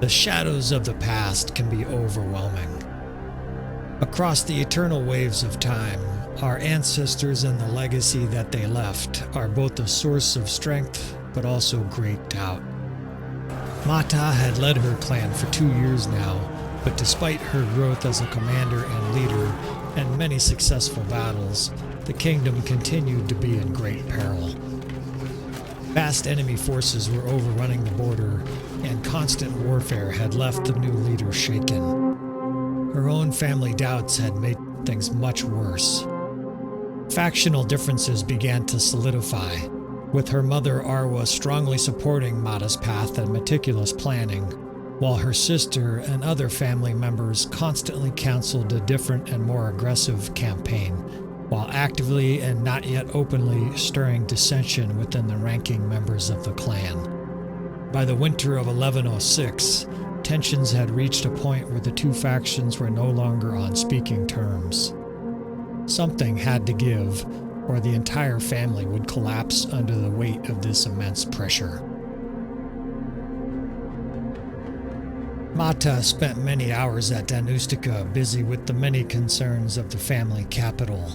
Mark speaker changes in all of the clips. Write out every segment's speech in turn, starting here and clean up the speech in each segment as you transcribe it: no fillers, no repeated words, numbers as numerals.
Speaker 1: The shadows of the past can be overwhelming. Across the eternal waves of time, our ancestors and the legacy that they left are both a source of strength, but also great doubt. Mata had led her clan for 2 years now, but despite her growth as a commander and leader, and many successful battles, the kingdom continued to be in great peril. Vast enemy forces were overrunning the border, and constant warfare had left the new leader shaken. Her own family doubts had made things much worse. Factional differences began to solidify, with her mother Arwa strongly supporting Mata's path and meticulous planning, while her sister and other family members constantly counseled a different and more aggressive campaign, while actively and not yet openly stirring dissension within the ranking members of the clan. By the winter of 1106, tensions had reached a point where the two factions were no longer on speaking terms. Something had to give, or the entire family would collapse under the weight of this immense pressure. Mata spent many hours at Danustica busy with the many concerns of the family capital,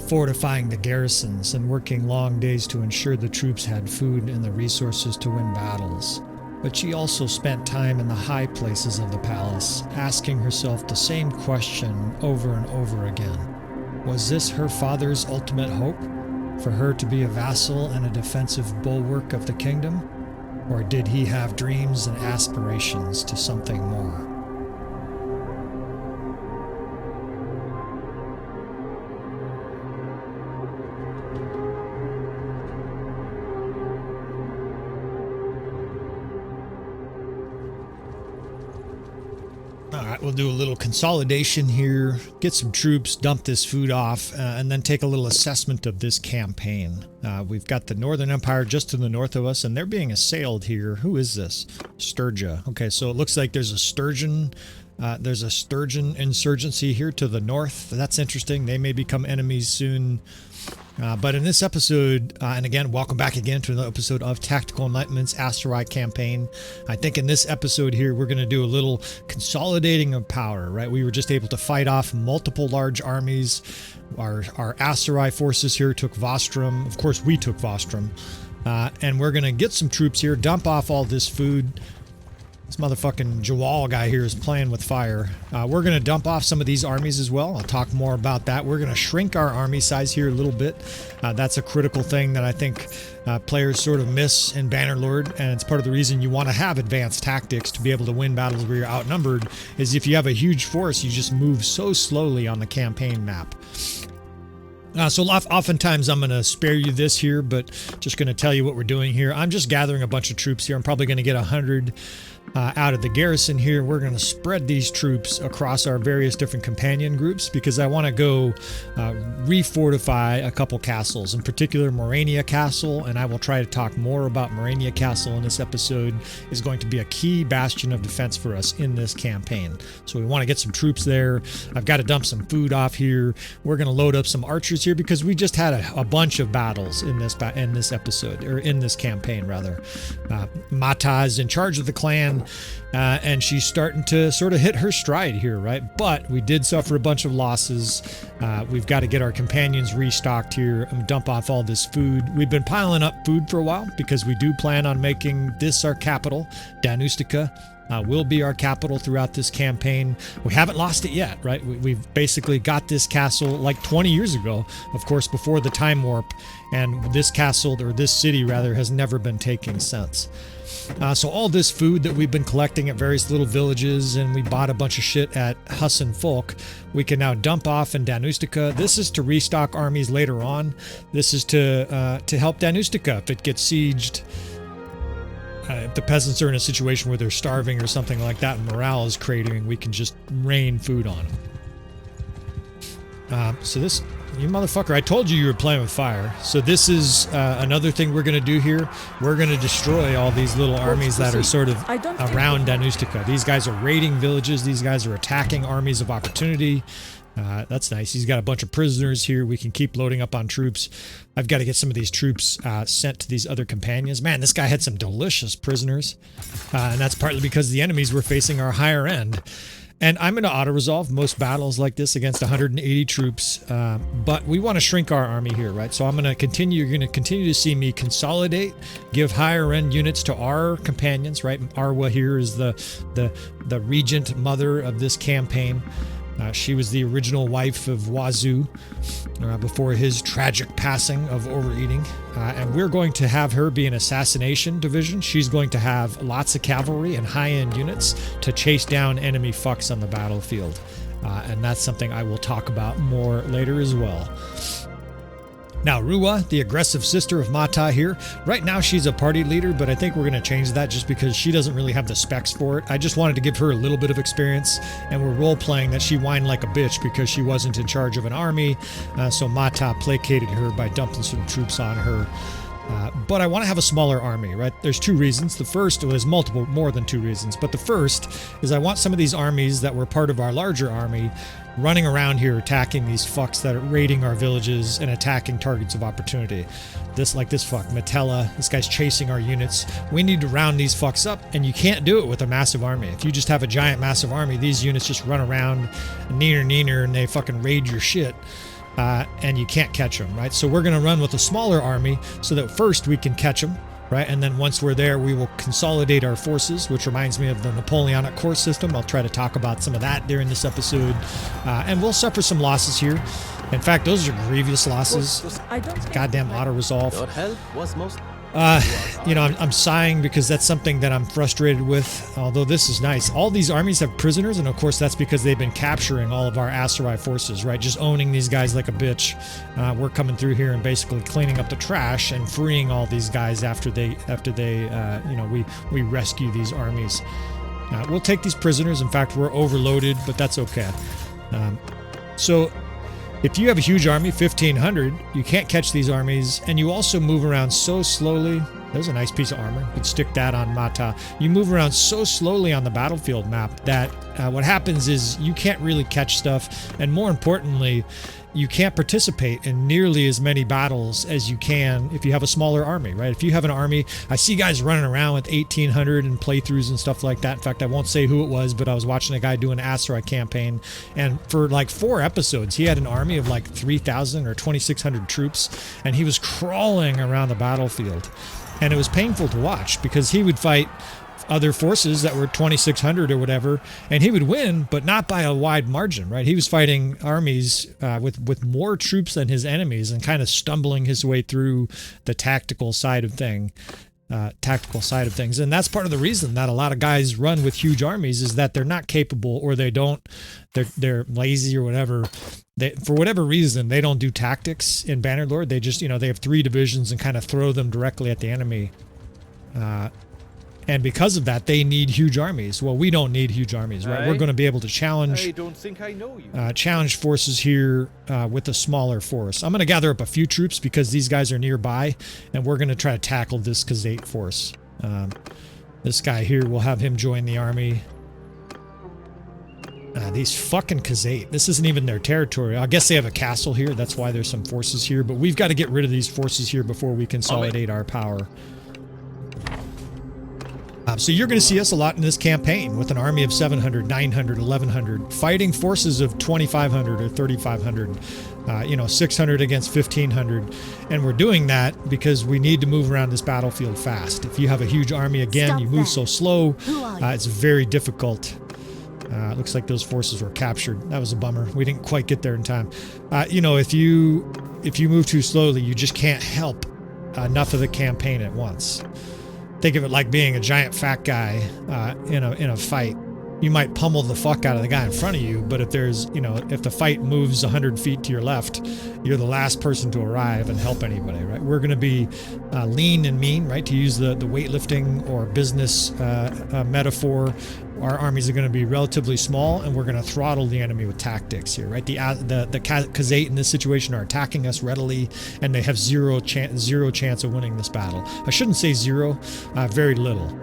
Speaker 1: fortifying the garrisons and working long days to ensure the troops had food and the resources to win battles. But she also spent time in the high places of the palace, asking herself the same question over and over again. Was this her father's ultimate hope? For her to be a vassal and a defensive bulwark of the kingdom? Or did he have dreams and aspirations to something more? We'll do a little consolidation here, get some troops, dump this food off, and then take a little assessment of this campaign. We've got the Northern Empire just to the north of us, and they're being assailed here. Who is this? Sturgia. Okay, so it looks like there's a sturgeon. There's a sturgeon insurgency here to the north. That's interesting. They may become enemies soon. But in this episode, and again, welcome back again to another episode of Tactical Enlightenment's Aserai Campaign. I think in this episode here, we're going to do a little consolidating of power, right? We were just able to fight off multiple large armies. Our Aserai forces here took Vostrum. Of course, we took Vostrum. And we're going to get some troops here, dump off all this food. This motherfucking Jawal guy here is playing with fire. We're going to dump off some of these armies as well. I'll talk more about that. We're going to shrink our army size here a little bit. That's a critical thing that I think players sort of miss in Bannerlord, and it's part of the reason you want to have advanced tactics to be able to win battles where you're outnumbered, is if you have a huge force, you just move so slowly on the campaign map. So oftentimes I'm going to spare you this here, but just going to tell you what we're doing here. I'm just gathering a bunch of troops here. I'm probably going to get 100 out of the garrison here. We're going to spread these troops across our various different companion groups because I want to go refortify a couple castles, in particular Morania Castle, and I will try to talk more about Morania Castle in this episode. Is going to be a key bastion of defense for us in this campaign. So we want to get some troops there. I've got to dump some food off here. We're going to load up some archers here because we just had a bunch of battles in this episode, or in this campaign rather. Mata is in charge of the clan. And she's starting to sort of hit her stride here, right? But we did suffer a bunch of losses. We've got to get our companions restocked here and dump off all this food. We've been piling up food for a while because we do plan on making this our capital. Danustica will be our capital throughout this campaign. We haven't lost it yet, right? We've basically got this castle like 20 years ago, of course, before the time warp. And this castle, or this city rather, has never been taken since. So all this food that we've been collecting at various little villages, and we bought a bunch of shit at Hassan Folk, we can now dump off in Danustica. This is to restock armies later on. This is to help Danustica if it gets sieged. If the peasants are in a situation where they're starving or something like that and morale is cratering, we can just rain food on them. So this... You motherfucker, I told you were playing with fire. So this is another thing we're going to do here. We're going to destroy all these little armies that are sort of around Danustica. These guys are raiding villages. These guys are attacking armies of opportunity. That's nice. He's got a bunch of prisoners here. We can keep loading up on troops. I've got to get some of these troops sent to these other companions. Man, this guy had some delicious prisoners. And that's partly because the enemies we're facing are higher end. And I'm going to auto-resolve most battles like this against 180 troops. But we want to shrink our army here, right? So I'm going to continue. You're going to continue to see me consolidate, give higher end units to our companions, right? Arwa here is the regent mother of this campaign. She was the original wife of Wazu before his tragic passing of overeating. And we're going to have her be an assassination division. She's going to have lots of cavalry and high-end units to chase down enemy fucks on the battlefield. And that's something I will talk about more later as well. Now, Ruwa, the aggressive sister of Mata here, right now she's a party leader, but I think we're going to change that just because she doesn't really have the specs for it. I just wanted to give her a little bit of experience, and we're role-playing that she whined like a bitch because she wasn't in charge of an army, so Mata placated her by dumping some troops on her. But I want to have a smaller army, right? There's two reasons. The first was more than two reasons, but the first is I want some of these armies that were part of our larger army running around here attacking these fucks that are raiding our villages and attacking targets of opportunity. This fuck, Metella, this guy's chasing our units. We need to round these fucks up, and you can't do it with a massive army. If you just have a giant massive army, these units just run around neener, and they fucking raid your shit. And you can't catch them, right? So we're going to run with a smaller army so that first we can catch them, right? And then once we're there, we will consolidate our forces, which reminds me of the Napoleonic Corps system. I'll try to talk about some of that during this episode. And we'll suffer some losses here. In fact, those are grievous losses. Goddamn auto-resolve. I'm sighing because that's something that I'm frustrated with, although this is nice. All these armies have prisoners, and of course that's because they've been capturing all of our Aserai forces, right? Just owning these guys like a bitch. We're coming through here and basically cleaning up the trash and freeing all these guys after we rescue these armies. We'll take these prisoners. In fact, we're overloaded, but that's okay. So if you have a huge army, 1,500, you can't catch these armies, and you also move around so slowly. There's a nice piece of armor. You could stick that on Mata. You move around so slowly on the battlefield map that what happens is you can't really catch stuff, and more importantly, you can't participate in nearly as many battles as you can if you have a smaller army, right? If you have an army, I see guys running around with 1,800 and playthroughs and stuff like that. In fact, I won't say who it was, but I was watching a guy do an Aserai campaign, and for like 4 episodes, he had an army of like 3,000 or 2,600 troops, and he was crawling around the battlefield. And it was painful to watch because he would fight other forces that were 2,600 or whatever, and he would win, but not by a wide margin, right? He was fighting armies with more troops than his enemies and kind of stumbling his way through the tactical side of things. And that's part of the reason that a lot of guys run with huge armies is that they're not capable, or they're lazy or whatever. For whatever reason, they don't do tactics in Bannerlord. They just, they have 3 divisions and kind of throw them directly at the enemy. And because of that, they need huge armies. Well, we don't need huge armies, right? We're going to be able to challenge. I don't think I know you. Challenge forces here with a smaller force. I'm going to gather up a few troops because these guys are nearby, and we're going to try to tackle this Khazate force. This guy here, we'll have him join the army. These fucking Khazate. This isn't even their territory. I guess they have a castle here. That's why there's some forces here. But we've got to get rid of these forces here before we consolidate our power. So you're going to see us a lot in this campaign with an army of 700, 900, 1100, fighting forces of 2,500 or 3,500, 600 against 1,500. And we're doing that because we need to move around this battlefield fast. If you have a huge army, again, you move so slow, it's very difficult. Looks like those forces were captured. That was a bummer. We didn't quite get there in time. If you move too slowly, you just can't help enough of the campaign at once. Think of it like being a giant fat guy in a fight. You might pummel the fuck out of the guy in front of you, but if the fight moves 100 feet to your left, you're the last person to arrive and help anybody, right? We're going to be lean and mean, right? To use the weightlifting or business metaphor, our armies are going to be relatively small, and we're going to throttle the enemy with tactics here, right? The Khazate in this situation are attacking us readily, and they have zero chance of winning this battle. I shouldn't say zero, very little.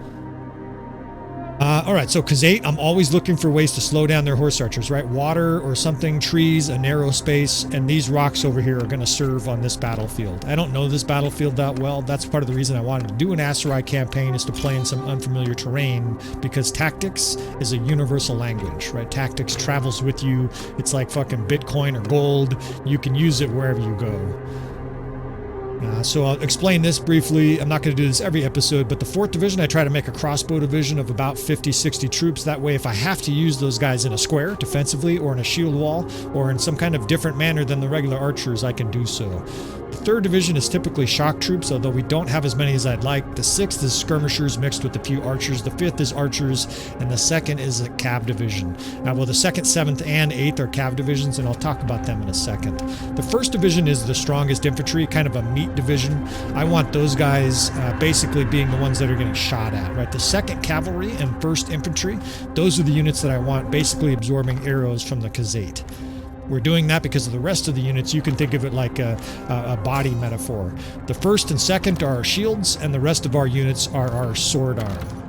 Speaker 1: All right, so XXI, I'm always looking for ways to slow down their horse archers, right? Water or something, trees, a narrow space, and these rocks over here are going to serve on this battlefield. I don't know this battlefield that well. That's part of the reason I wanted to do an Aserai campaign, is to play in some unfamiliar terrain, because tactics is a universal language, right? Tactics travels with you. It's like fucking Bitcoin or gold. You can use it wherever you go. So I'll explain this briefly. I'm not going to do this every episode, but the 4th Division, I try to make a crossbow division of about 50-60 troops. That way, if I have to use those guys in a square defensively, or in a shield wall, or in some kind of different manner than the regular archers, I can do so. The 3rd Division is typically shock troops, although we don't have as many as I'd like. The 6th is skirmishers mixed with a few archers. The 5th is archers, and the 2nd is a cav division. Well, the 2nd, 7th, and 8th are cav divisions, and I'll talk about them in a second. The 1st Division is the strongest infantry, kind of a meat division. I want those guys basically being the ones that are getting shot at, right? The 2nd Cavalry and 1st Infantry, those are the units that I want basically absorbing arrows from the XXI. We're doing that because of the rest of the units. You can think of it like a body metaphor. The 1st and 2nd are our shields, and the rest of our units are our sword arm.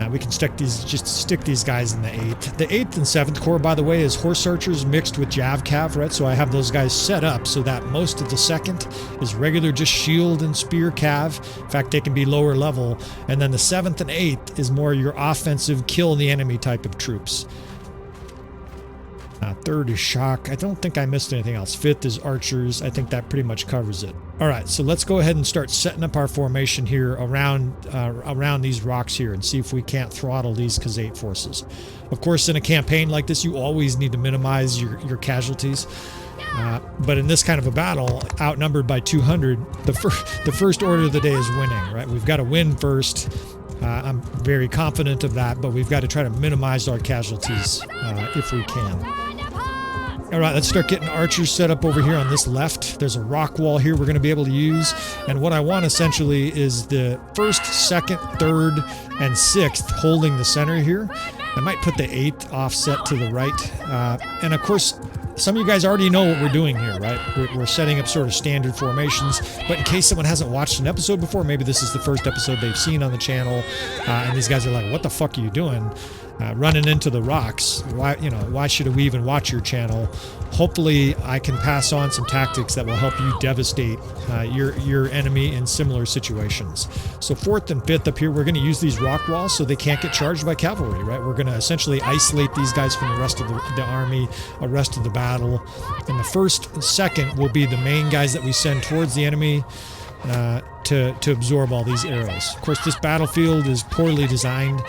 Speaker 1: Now we can stick these guys in the 8th. The 8th and 7th Corps, by the way, is horse archers mixed with Jav Cav, right? So I have those guys set up so that most of the 2nd is regular just shield and spear Cav. In fact, they can be lower level. And then the 7th and 8th is more your offensive, kill the enemy type of troops. 3rd is shock. I don't think I missed anything else. 5th is archers. I think that pretty much covers it. All right, so let's go ahead and start setting up our formation here around these rocks here, and see if we can't throttle these XXI forces. Of course, in a campaign like this, you always need to minimize your casualties. But in this kind of a battle, outnumbered by 200, the first order of the day is winning, right? We've got to win first. I'm very confident of that, but we've got to try to minimize our casualties if we can. All right, let's start getting archers set up over here on this left. There's a rock wall here we're going to be able to use. And what I want essentially is the 1st, 2nd, 3rd, and 6th holding the center here. I might put the 8th offset to the right. And of course, some of you guys already know what we're doing here, right? We're setting up sort of standard formations, but in case someone hasn't watched an episode before, maybe this is the first episode they've seen on the channel, and these guys are like, what the fuck are you doing? Running into the rocks. Why should we even watch your channel? Hopefully I can pass on some tactics that will help you devastate your enemy in similar situations. So 4th and 5th up here, we're going to use these rock walls so they can't get charged by cavalry, right? We're going to essentially isolate these guys from the rest of the army, the rest of the battle. And the 1st and 2nd will be the main guys that we send towards the enemy to absorb all these arrows. Of course, this battlefield is poorly designed.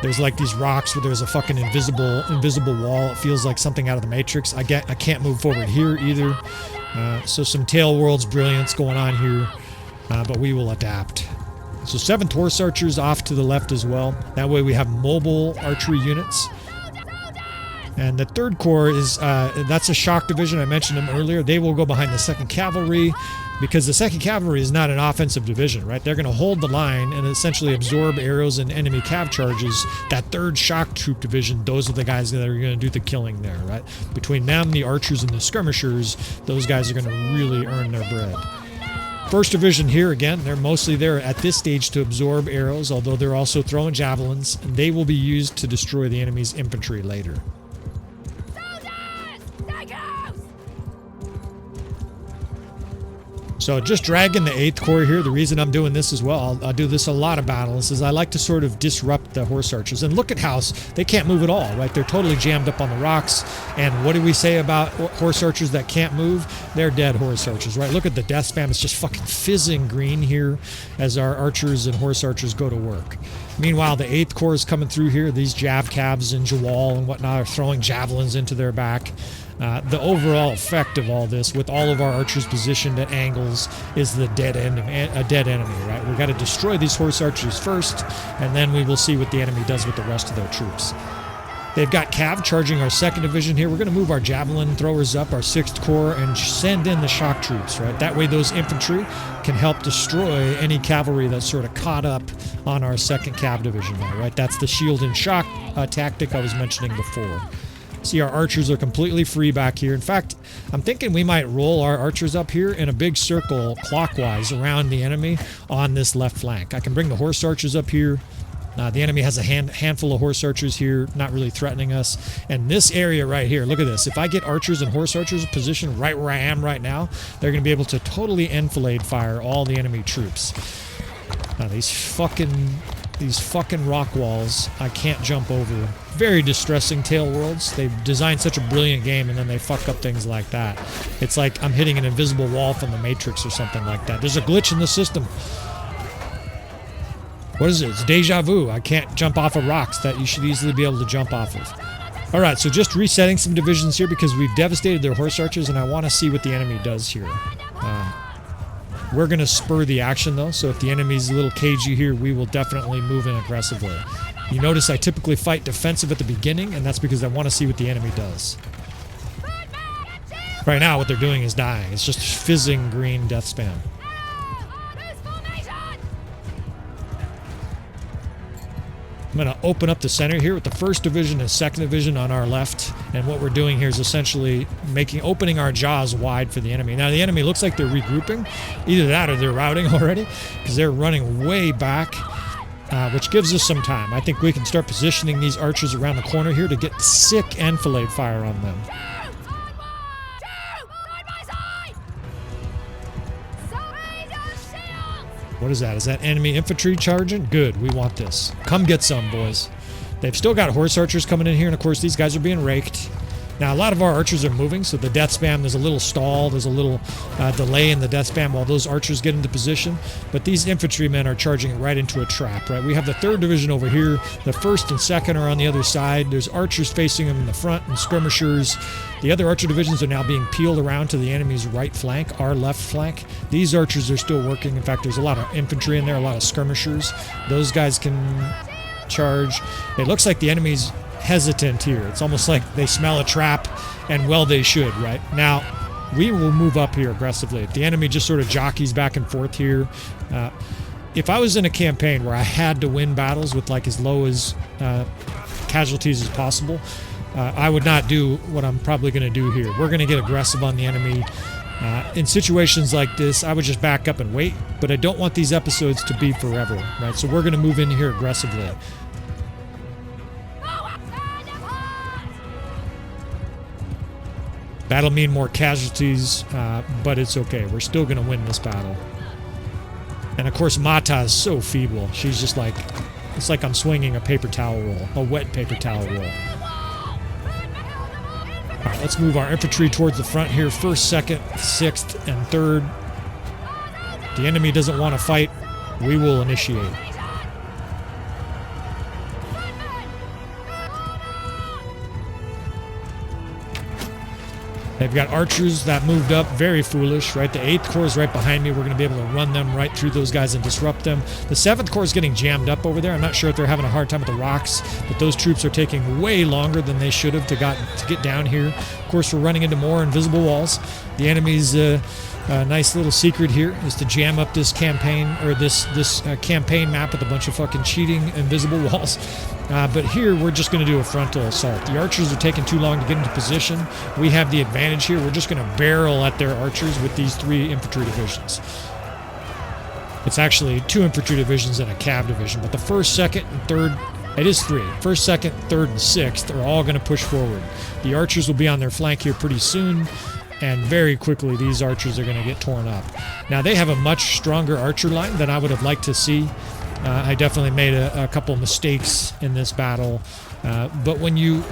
Speaker 1: There's like these rocks where there's a fucking invisible wall. It feels like something out of the Matrix. I can't move forward here either. So some Tail Worlds brilliance going on here, but we will adapt. So 7th Horse Archers off to the left as well. That way we have mobile archery units. And the 3rd Corps is, that's a shock division. I mentioned them earlier. They will go behind the 2nd Cavalry, because the 2nd Cavalry is not an offensive division, right? They're going to hold the line and essentially absorb arrows and enemy cav charges. That 3rd shock troop division, those are the guys that are going to do the killing there, right? Between them, the archers, and the skirmishers, those guys are going to really earn their bread. 1st Division here, again, they're mostly there at this stage to absorb arrows, although they're also throwing javelins, and they will be used to destroy the enemy's infantry later. So just dragging the 8th Corps here, the reason I'm doing this as well, I'll do this a lot of battles, is I like to sort of disrupt the horse archers. And look at how they can't move at all, right? They're totally jammed up on the rocks. And what do we say about horse archers that can't move? They're dead horse archers, right? Look at the death spam. It's just fucking fizzing green here as our archers and horse archers go to work. Meanwhile, the 8th Corps is coming through here. These Jav Cabs and Jawal and whatnot are throwing javelins into their back. The overall effect of all this, with all of our archers positioned at angles, is a dead enemy, right? We've got to destroy these horse archers first, and then we will see what the enemy does with the rest of their troops. They've got Cav charging our 2nd Division here. We're going to move our javelin throwers up, our 6th Corps, and send in the shock troops, right? That way those infantry can help destroy any cavalry that's sort of caught up on our 2nd Cav Division there, right? That's the shield and shock tactic I was mentioning before. See, our archers are completely free back here. In fact, I'm thinking we might roll our archers up here in a big circle clockwise around the enemy on this left flank. I can bring the horse archers up here, The enemy has a handful of horse archers here, not really threatening us. And this area right here, look at this. If I get archers and horse archers positioned right where I am right now, they're going to be able to totally enfilade fire all the enemy troops. Now these fucking rock walls I can't jump over. Very distressing, Tail Worlds. They've designed such a brilliant game and then they fuck up things like that. It's like I'm hitting an invisible wall from the Matrix or something like that. There's a glitch in the system. What is it? It's deja vu. I can't jump off of rocks that you should easily be able to jump off of. Alright, so just resetting some divisions here because we've devastated their horse archers and I want to see what the enemy does here. We're going to spur the action though, so if the enemy's a little cagey here, we will definitely move in aggressively. You notice I typically fight defensive at the beginning, and that's because I want to see what the enemy does. Right now, what they're doing is dying. It's just fizzing green death spam. I'm going to open up the center here with the 1st Division and 2nd Division on our left. And what we're doing here is essentially opening our jaws wide for the enemy. Now, the enemy looks like they're regrouping. Either that or they're routing already because they're running way back, which gives us some time. I think we can start positioning these archers around the corner here to get sick enfilade fire on them. What is that? Is that enemy infantry charging? Good, we want this. Come get some, boys. They've still got horse archers coming in here, and of course these guys are being raked. Now, a lot of our archers are moving, so the death spam, there's a little stall, there's a little delay in the death spam while those archers get into position. But these infantrymen are charging right into a trap, right? We have the 3rd Division over here. The 1st and 2nd are on the other side. There's archers facing them in the front and skirmishers. The other archer divisions are now being peeled around to the enemy's right flank, our left flank. These archers are still working. In fact, there's a lot of infantry in there, a lot of skirmishers. Those guys can charge. It looks like the enemy's hesitant here. It's almost like they smell a trap, and well, they should, right? Now, we will move up here aggressively. If the enemy just sort of jockeys back and forth here, if I was in a campaign where I had to win battles with like as low as casualties as possible, I would not do what I'm probably going to do here. We're going to get aggressive on the enemy. In situations like this, I would just back up and wait, but I don't want these episodes to be forever, right? So we're going to move in here aggressively. That'll mean more casualties, but it's okay. We're still going to win this battle. And of course, Mata is so feeble. She's just like, it's like I'm swinging a paper towel roll, a wet paper towel roll. All right, let's move our infantry towards the front here. 1st, 2nd, 6th, and 3rd. The enemy doesn't want to fight. We will initiate. They've got archers that moved up, very foolish, right? The 8th Corps is right behind me. We're going to be able to run them right through those guys and disrupt them. The 7th Corps is getting jammed up over there. I'm not sure if they're having a hard time with the rocks, but those troops are taking way longer than they should have to get down here. Of course, we're running into more invisible walls. The enemy's nice little secret here is to jam up this campaign, or this campaign map with a bunch of fucking cheating invisible walls. But here, we're just going to do a frontal assault. The archers are taking too long to get into position. We have the advantage here. We're just going to barrel at their archers with these 3 infantry divisions. It's actually 2 infantry divisions and a cav division, but the 1st, 2nd, and 3rd, it is 3. 1st, 2nd, 3rd, and 6th are all going to push forward. The archers will be on their flank here pretty soon, and very quickly these archers are going to get torn up. Now, they have a much stronger archer line than I would have liked to see. I definitely made a couple mistakes in this battle, but when you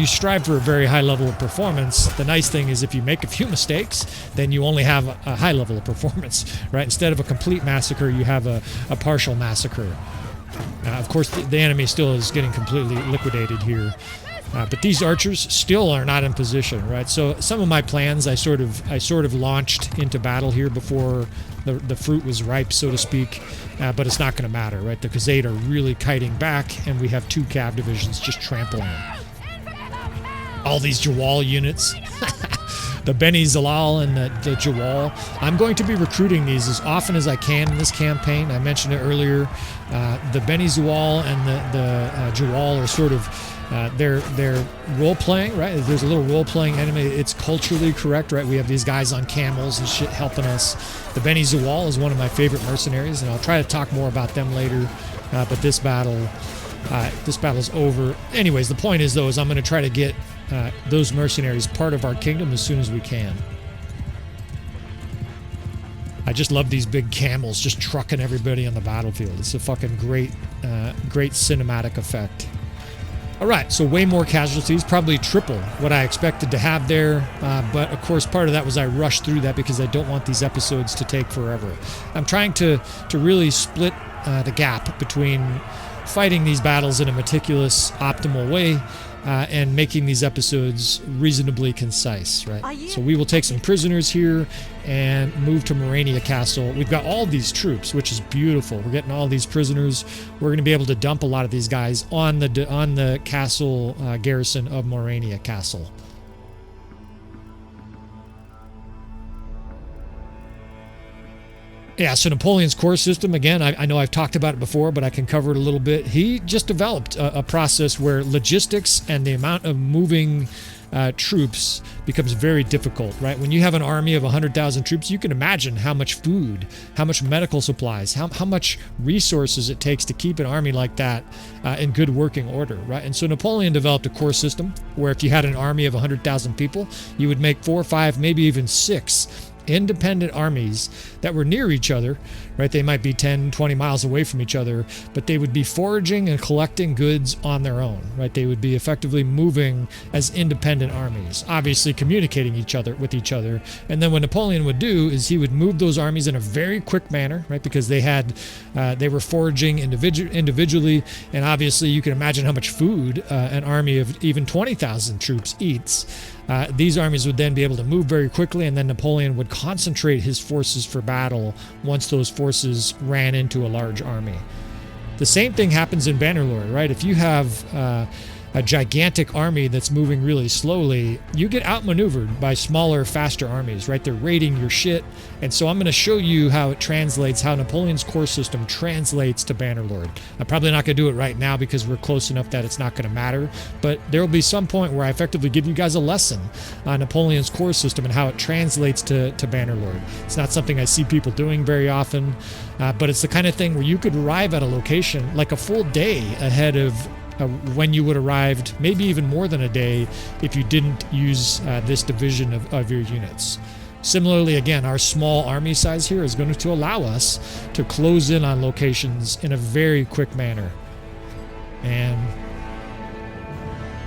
Speaker 1: strive for a very high level of performance, the nice thing is if you make a few mistakes, then you only have a high level of performance, right? Instead of a complete massacre, you have a partial massacre. Of course, the enemy still is getting completely liquidated here. But these archers still are not in position, right? So some of my plans I sort of launched into battle here before the fruit was ripe, so to speak. But it's not going to matter, right? The Khazad are really kiting back, and we have 2 cav divisions just trampling them. All these Jawal units. the Beni Zalal and the Jawal. I'm going to be recruiting these as often as I can in this campaign. I mentioned it earlier. The Beni Zalal and the Jawal are sort of they're role-playing, right? There's a little role-playing enemy. It's culturally correct, right? We have these guys on camels and shit helping us. The Beni Zawal is one of my favorite mercenaries, and I'll try to talk more about them later. But this battle's over. Anyways, the point is, though, is I'm going to try to get those mercenaries part of our kingdom as soon as we can. I just love these big camels just trucking everybody on the battlefield. It's a fucking great cinematic effect. All right, so way more casualties, probably triple what I expected to have there. But of course, part of that was I rushed through that because I don't want these episodes to take forever. I'm trying to really split the gap between fighting these battles in a meticulous, optimal way and making these episodes reasonably concise, right? So we will take some prisoners here and move to Morania Castle. We've got all these troops, which is beautiful. We're getting all these prisoners. We're going to be able to dump a lot of these guys on the castle garrison of Morania Castle. Yeah, so Napoleon's core system, again, I know I've talked about it before, but I can cover it a little bit. He just developed a process where logistics and the amount of moving troops becomes very difficult, right? When you have an army of 100,000 troops, you can imagine how much food, how much medical supplies, how much resources it takes to keep an army like that in good working order, right? And so Napoleon developed a core system where if you had an army of 100,000 people, you would make 4 or 5, maybe even 6 independent armies that were near each other, right? They might be 10, 20 miles away from each other, but they would be foraging and collecting goods on their own, right? They would be effectively moving as independent armies, obviously communicating with each other. And then what Napoleon would do is he would move those armies in a very quick manner, right? Because they were foraging individually, and obviously you can imagine how much food an army of even 20,000 troops eats. These armies would then be able to move very quickly, and then Napoleon would concentrate his forces for battle once those forces ran into a large army. The same thing happens in Bannerlord, right? If you have a gigantic army that's moving really slowly, you get outmaneuvered by smaller, faster armies, right? They're raiding your shit. And so I'm going to show you how it translates, how Napoleon's core system translates to Bannerlord. I'm probably not going to do it right now because we're close enough that it's not going to matter. But there will be some point where I effectively give you guys a lesson on Napoleon's core system and how it translates to Bannerlord. It's not something I see people doing very often, but it's the kind of thing where you could arrive at a location like a full day ahead of when you would have arrived, maybe even more than a day if you didn't use this division of your units. Similarly, again, our small army size here is going to allow us to close in on locations in a very quick manner. And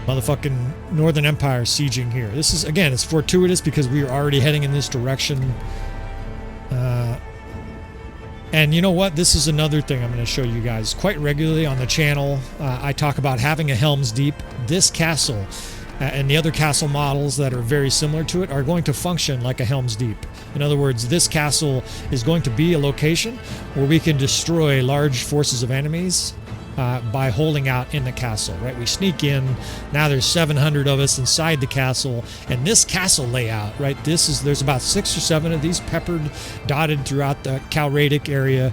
Speaker 1: motherfucking Northern Empire sieging here. This is, again, it's fortuitous because we are already heading in this direction. And you know what? This is another thing I'm going to show you guys. Quite regularly on the channel, I talk about having a Helm's Deep. This castle and the other castle models that are very similar to it are going to function like a Helm's Deep. In other words, this castle is going to be a location where we can destroy large forces of enemies by holding out in the castle, right? We sneak in. Now there's 700 of us inside the castle, and this castle layout, right? There's about 6 or 7 of these peppered, dotted throughout the Calradia area.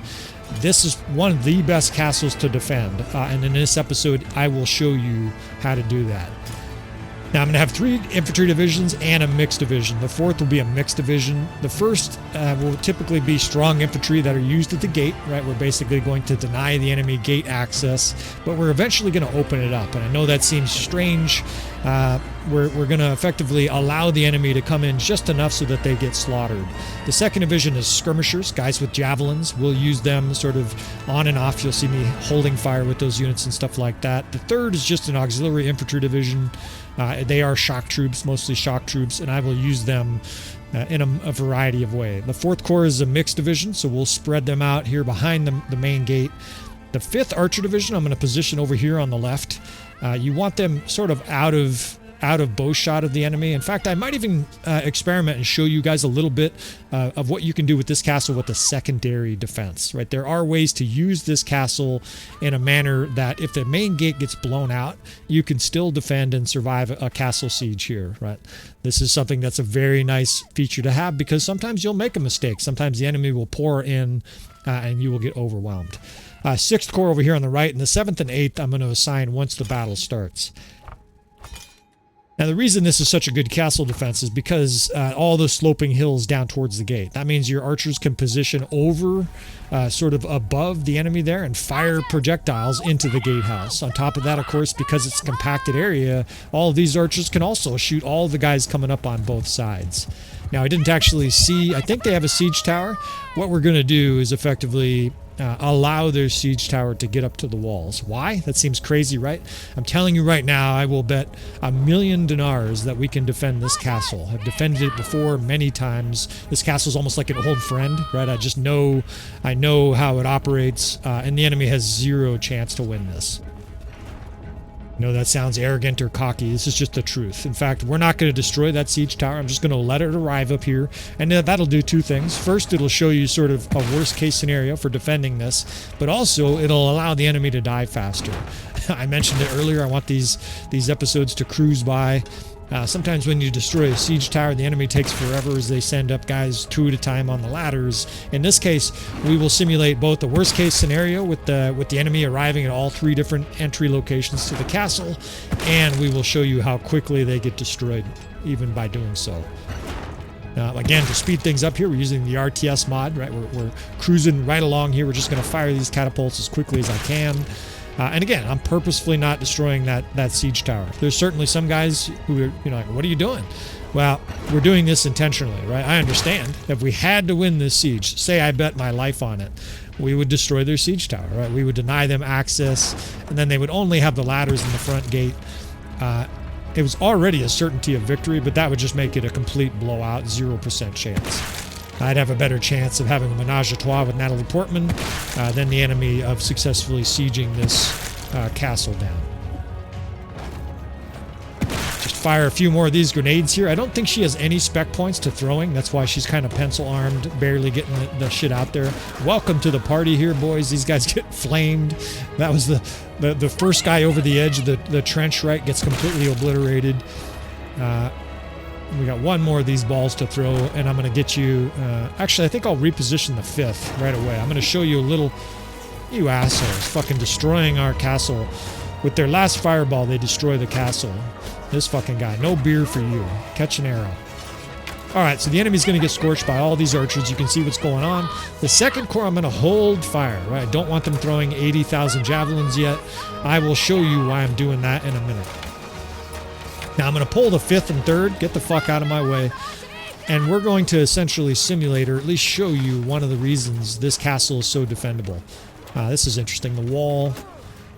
Speaker 1: This is one of the best castles to defend, and in this episode, I will show you how to do that. Now, I'm going to have 3 infantry divisions and a mixed division. The 4th will be a mixed division. The 1st will typically be strong infantry that are used at the gate, right? We're basically going to deny the enemy gate access, but we're eventually going to open it up. And I know that seems strange. We're going to effectively allow the enemy to come in just enough so that they get slaughtered. The 2nd division is skirmishers, guys with javelins. We'll use them sort of on and off. You'll see me holding fire with those units and stuff like that. The 3rd is just an auxiliary infantry division. They are shock troops, mostly shock troops, and I will use them in a variety of ways. The 4th Corps is a mixed division, so we'll spread them out here behind the main gate. The 5th Archer Division, I'm going to position over here on the left. You want them sort of out of out of bow shot of the enemy. In fact, I might even experiment and show you guys a little bit of what you can do with this castle with a secondary defense, right? There are ways to use this castle in a manner that if the main gate gets blown out, you can still defend and survive a castle siege here, right? This is something that's a very nice feature to have because sometimes you'll make a mistake. Sometimes the enemy will pour in and you will get overwhelmed. 6th Corps over here on the right, and the 7th and 8th I'm going to assign once the battle starts. Now, the reason this is such a good castle defense is because all the sloping hills down towards the gate. That means your archers can position over, sort of above the enemy there and fire projectiles into the gatehouse. On top of that, of course, because it's a compacted area, all of these archers can also shoot all the guys coming up on both sides. Now, I didn't actually see, I think they have a siege tower. What we're going to do is effectively allow their siege tower to get up to the walls. Why? That seems crazy, right? I'm telling you right now, I will bet 1,000,000 dinars that we can defend this castle. I've defended it before many times. This castle is almost like an old friend, right? I know how it operates, and the enemy has zero chance to win this. No, that sounds arrogant or cocky. This is just the truth. In fact, we're not going to destroy that siege tower. I'm just going to let it arrive up here. And that'll do two things. First, it'll show you sort of a worst-case scenario for defending this. But also, it'll allow the enemy to die faster. I mentioned it earlier. I want these episodes to cruise by. Sometimes when you destroy a siege tower, the enemy takes forever as they send up guys 2 at a time on the ladders. In this case, we will simulate both the worst case scenario with the enemy arriving at all 3 different entry locations to the castle, and we will show you how quickly they get destroyed, even by doing so. Again, to speed things up here, we're using the RTS mod, right? We're cruising right along here. We're just going to fire these catapults as quickly as I can. And again, I'm purposefully not destroying that siege tower. There's certainly some guys who are, like, what are you doing? Well, we're doing this intentionally, right? I understand. If we had to win this siege, say I bet my life on it, we would destroy their siege tower, right? We would deny them access, and then they would only have the ladders in the front gate. It was already a certainty of victory, but that would just make it a complete blowout, 0% chance. I'd have a better chance of having a menage a trois with Natalie Portman than the enemy of successfully sieging this castle down. Just fire a few more of these grenades here. I don't think she has any spec points to throwing. That's why she's kind of pencil-armed, barely getting the shit out there. Welcome to the party here, boys. These guys get flamed. That was the first guy over the edge of the trench, right, gets completely obliterated. We got one more of these balls to throw, and I'm going to get you... actually, I think I'll reposition the 5th right away. I'm going to show you a little... You assholes, fucking destroying our castle. With their last fireball, they destroy the castle. This fucking guy. No beer for you. Catch an arrow. Alright, so the enemy's going to get scorched by all these archers. You can see what's going on. The 2nd Corps, I'm going to hold fire. Right? I don't want them throwing 80,000 javelins yet. I will show you why I'm doing that in a minute. Now I'm going to pull the 5th and 3rd, get the fuck out of my way, and we're going to essentially simulate, or at least show you, one of the reasons this castle is so defendable. This is interesting. The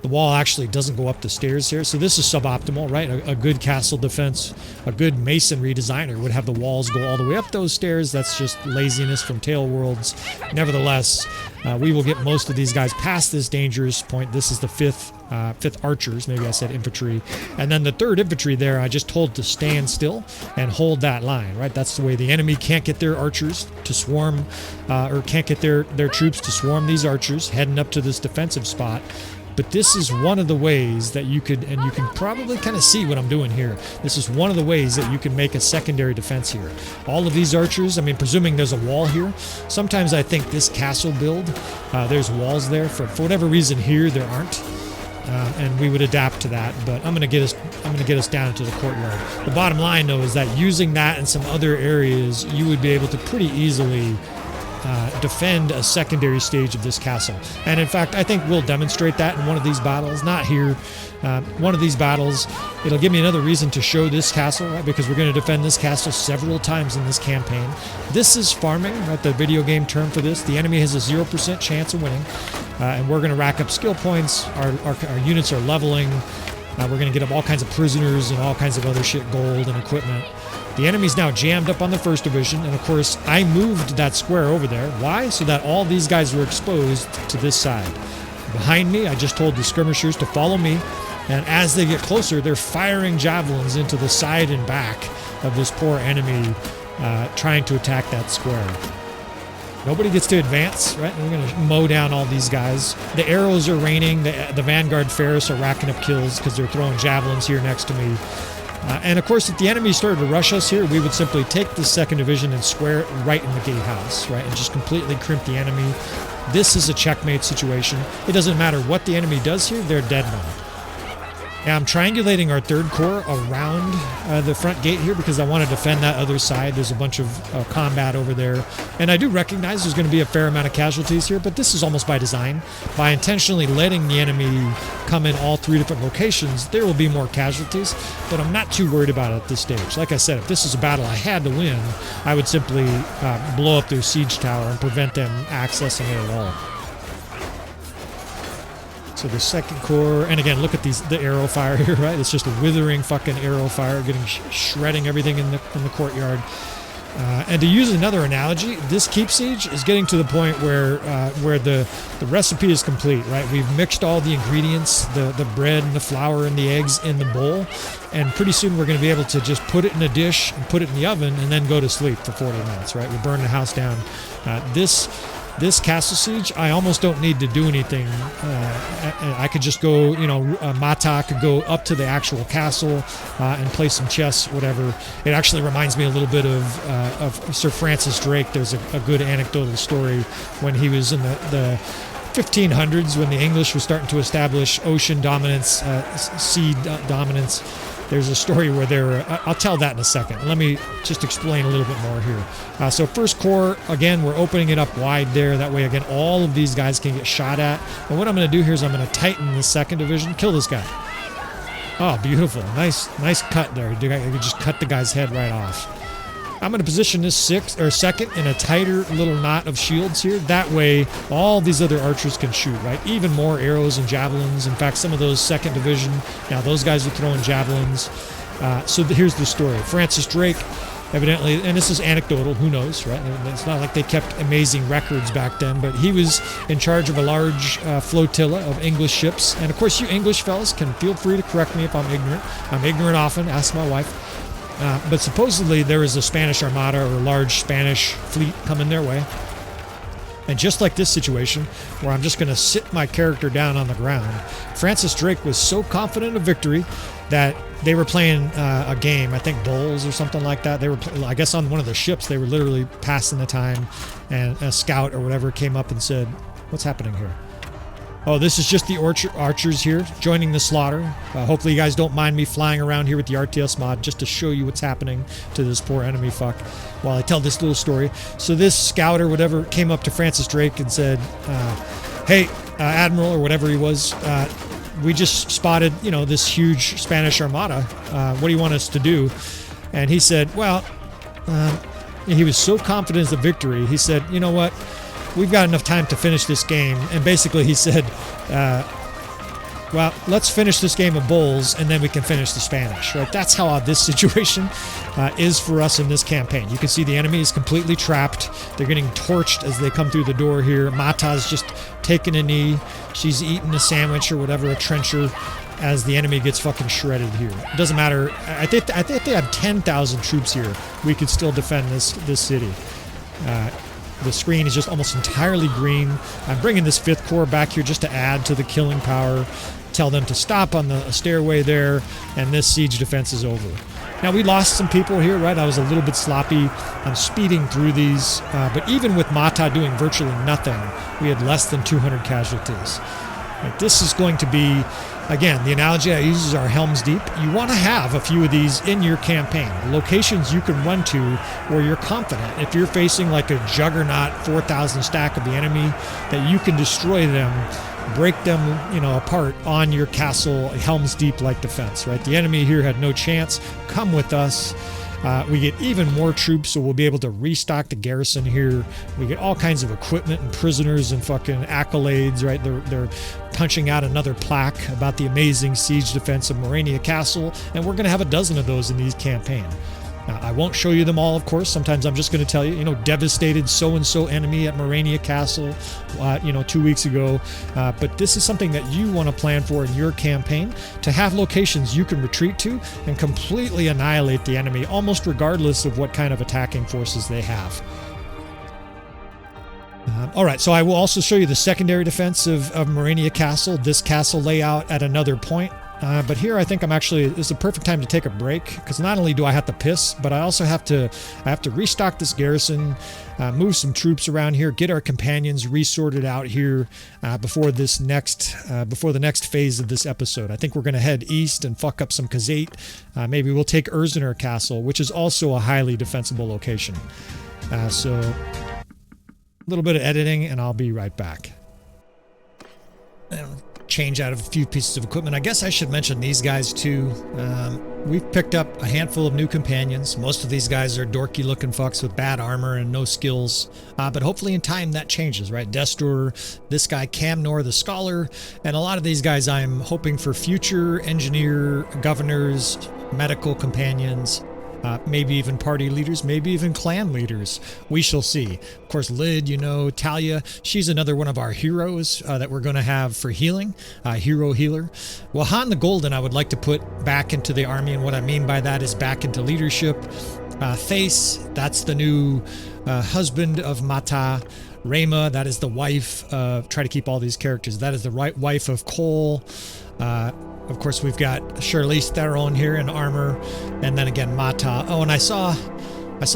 Speaker 1: wall actually doesn't go up the stairs here, so this is suboptimal, right? A good castle defense, a good masonry designer would have the walls go all the way up those stairs. That's just laziness from Tale Worlds. Nevertheless, we will get most of these guys past this dangerous point. This is the 5th archers, maybe I said infantry, and then the 3rd infantry there I just told to stand still and hold that line, right? That's the way the enemy can't get their archers to swarm, or can't get their troops to swarm these archers heading up to this defensive spot. But this is one of the ways that you could, and you can probably kind of see what I'm doing here. This is one of the ways that you can make a secondary defense here. All of these archers, I mean, presuming there's a wall here. Sometimes I think this castle build, there's walls there. For whatever reason here, there aren't. And we would adapt to that, but I'm going to get us down into the courtyard. The bottom line, though, is that using that and some other areas, you would be able to pretty easily defend a secondary stage of this castle. And in fact, I think we'll demonstrate that in one of these battles. Not here. One of these battles, it'll give me another reason to show this castle, right? Because we're going to defend this castle several times in this campaign. This is farming, right? The video game term for this. The enemy has a 0% chance of winning, and we're going to rack up skill points. Our units are leveling. We're going to get up all kinds of prisoners and all kinds of other shit, gold and equipment. The enemy's now jammed up on the 1st Division, and of course, I moved that square over there. Why? So that all these guys were exposed to this side. Behind me, I just told the skirmishers to follow me. And as they get closer, they're firing javelins into the side and back of this poor enemy trying to attack that square. Nobody gets to advance, right? We're going to mow down all these guys. The arrows are raining. The Vanguard Ferris are racking up kills because they're throwing javelins here next to me. And of course, if the enemy started to rush us here, we would simply take the 2nd Division and square it right in the gatehouse, right? And just completely crimp the enemy. This is a checkmate situation. It doesn't matter what the enemy does here, they're dead now. Yeah, I'm triangulating our 3rd Corps around the front gate here because I want to defend that other side. There's a bunch of combat over there. And I do recognize there's going to be a fair amount of casualties here, but this is almost by design. By intentionally letting the enemy come in all 3 different locations, there will be more casualties, but I'm not too worried about it at this stage. Like I said, if this is a battle I had to win, I would simply blow up their siege tower and prevent them accessing it at all. So the 2nd Corps, and again, look at the arrow fire here, right? It's just a withering fucking arrow fire, getting shredding everything in the courtyard. And to use another analogy, this keep siege is getting to the point where the recipe is complete, right? We've mixed all the ingredients, the bread and the flour and the eggs in the bowl, and pretty soon we're going to be able to just put it in a dish and put it in the oven and then go to sleep for 40 minutes, right? We burn the house down. This castle siege, I almost don't need to do anything. I could just go, Mata could go up to the actual castle and play some chess, whatever. It actually reminds me a little bit of Sir Francis Drake. There's a good anecdotal story when he was in the 1500s when the English were starting to establish ocean dominance, sea dominance. There's a story where I'll tell that in a second. Let me just explain a little bit more here. So 1st Corps, again, we're opening it up wide there. That way, again, all of these guys can get shot at. And what I'm going to do here is I'm going to tighten the 2nd Division, kill this guy. Oh, beautiful. Nice cut there. You could just cut the guy's head right off. I'm going to position this 2nd in a tighter little knot of shields here. That way, all these other archers can shoot, right? Even more arrows and javelins. In fact, some of those 2nd Division, now those guys are throwing javelins. So here's the story. Francis Drake, evidently, and this is anecdotal, who knows, right? It's not like they kept amazing records back then, but he was in charge of a large flotilla of English ships. And of course, you English fellas can feel free to correct me if I'm ignorant. I'm ignorant often, ask my wife. But supposedly there is a Spanish armada or a large Spanish fleet coming their way. And just like this situation, where I'm just going to sit my character down on the ground, Francis Drake was so confident of victory that they were playing a game, I think bowls or something like that. They were, I guess on one of the ships, they were literally passing the time, and a scout or whatever came up and said, "What's happening here?" Oh, this is just the archers here joining the slaughter. Hopefully you guys don't mind me flying around here with the RTS mod just to show you what's happening to this poor enemy fuck while I tell this little story. So this scout or whatever came up to Francis Drake and said, "Hey, Admiral," or whatever he was, "we just spotted, this huge Spanish armada. What do you want us to do?" And he said, well, he was so confident of the victory, he said, "You know what? We've got enough time to finish this game." And basically he said, well, let's finish this game of bowls and then we can finish the Spanish, right? That's how odd this situation is for us in this campaign. You can see the enemy is completely trapped. They're getting torched as they come through the door here. Mata's just taking a knee. She's eating a sandwich or whatever, a trencher, as the enemy gets fucking shredded here. It doesn't matter. I think they have 10,000 troops here. We could still defend this city. The screen is just almost entirely green. I'm bringing this 5th Corps back here just to add to the killing power. Tell them to stop on the stairway there, and this siege defense is over. Now, we lost some people here, right? I was a little bit sloppy. I'm speeding through these, but even with Mata doing virtually nothing, we had less than 200 casualties. Right, this is going to be, again, the analogy I use is our Helm's Deep. You want to have a few of these in your campaign, locations you can run to where you're confident. If you're facing like a juggernaut 4,000 stack of the enemy, that you can destroy them, break them, apart on your castle, Helm's Deep like defense, right? The enemy here had no chance. Come with us. We get even more troops, so we'll be able to restock the garrison here. We get all kinds of equipment and prisoners and fucking accolades, right? They're punching out another plaque about the amazing siege defense of Morania Castle, and we're going to have a dozen of those in these campaign. I won't show you them all, of course. Sometimes I'm just going to tell you, devastated so-and-so enemy at Morania Castle, 2 weeks ago. But this is something that you want to plan for in your campaign, to have locations you can retreat to and completely annihilate the enemy, almost regardless of what kind of attacking forces they have. All right, so I will also show you the secondary defense of Morania Castle, this castle layout at another point. But here I think this is a perfect time to take a break, because not only do I have to piss, but I also have to restock this garrison, move some troops around here, get our companions resorted out here before the next phase of this episode. I think we're going to head east and fuck up some Khazate. Maybe we'll take Erzenur Castle, which is also a highly defensible location. So a little bit of editing and I'll be right back. Change out of a few pieces of equipment. I guess I should mention these guys too. We've picked up a handful of new companions. Most of these guys are dorky looking fucks with bad armor and no skills, but hopefully in time that changes, right? Destor, this guy Camnor the Scholar, and a lot of these guys I'm hoping for future engineer, governors, medical companions, maybe even party leaders, maybe even clan leaders. We shall see. Of course, Lyd, Talia, she's another one of our heroes that we're going to have for healing, hero healer. Wahan the Golden I would like to put back into the army, and what I mean by that is back into leadership. Thace, that's the new husband of Mata. Rema, that is the wife of, try to keep all these characters, that is the right wife of Cole. Of course, we've got Charlize Theron here in armor, and then again Mata. Oh, and I saw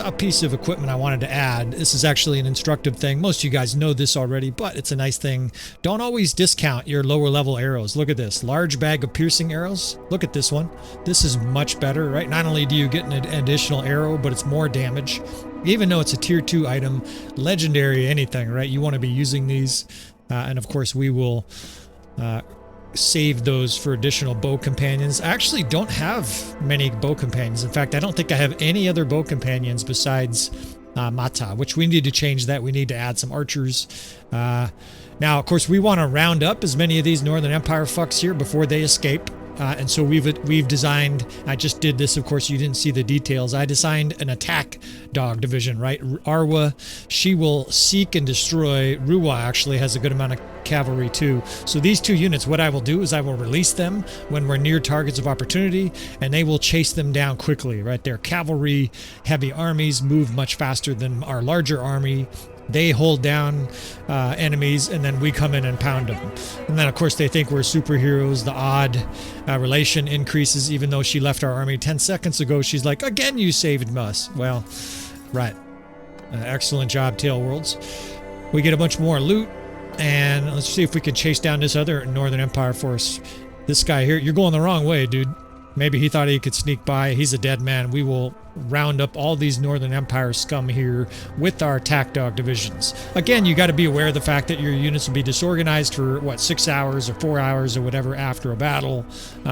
Speaker 1: a piece of equipment I wanted to add. This is actually an instructive thing. Most of you guys know this already, but it's a nice thing. Don't always discount your lower level arrows. Look at this. Large bag of piercing arrows. Look at this one. This is much better, right? Not only do you get an additional arrow, but it's more damage. Even though it's a tier 2 item, legendary anything, right? You want to be using these. And of course, we will save those for additional bow companions. I actually don't have many bow companions. In fact, I don't think I have any other bow companions besides Mata, which we need to change that. We need to add some archers. Now, of course, we want to round up as many of these Northern Empire fucks here before they escape. And so we've designed, I just did this, of course you didn't see the details, I designed an attack dog division, right? Arwa, she will seek and destroy. Ruwa actually has a good amount of cavalry too. So these two units, what I will do is I will release them when we're near targets of opportunity, and they will chase them down quickly, right? Their cavalry heavy armies move much faster than our larger army. They hold down enemies, and then we come in and pound them. And then, of course, they think we're superheroes. The odd relation increases, even though she left our army 10 seconds ago. She's like, again, you saved us. Well, right. Excellent job, Tailworlds. We get a bunch more loot, and let's see if we can chase down this other Northern Empire force. This guy here, you're going the wrong way, dude. Maybe he thought he could sneak by. He's a dead man. We will round up all these Northern Empire scum here with our attack dog divisions. Again, you got to be aware of the fact that your units will be disorganized for, 6 hours or 4 hours or whatever after a battle.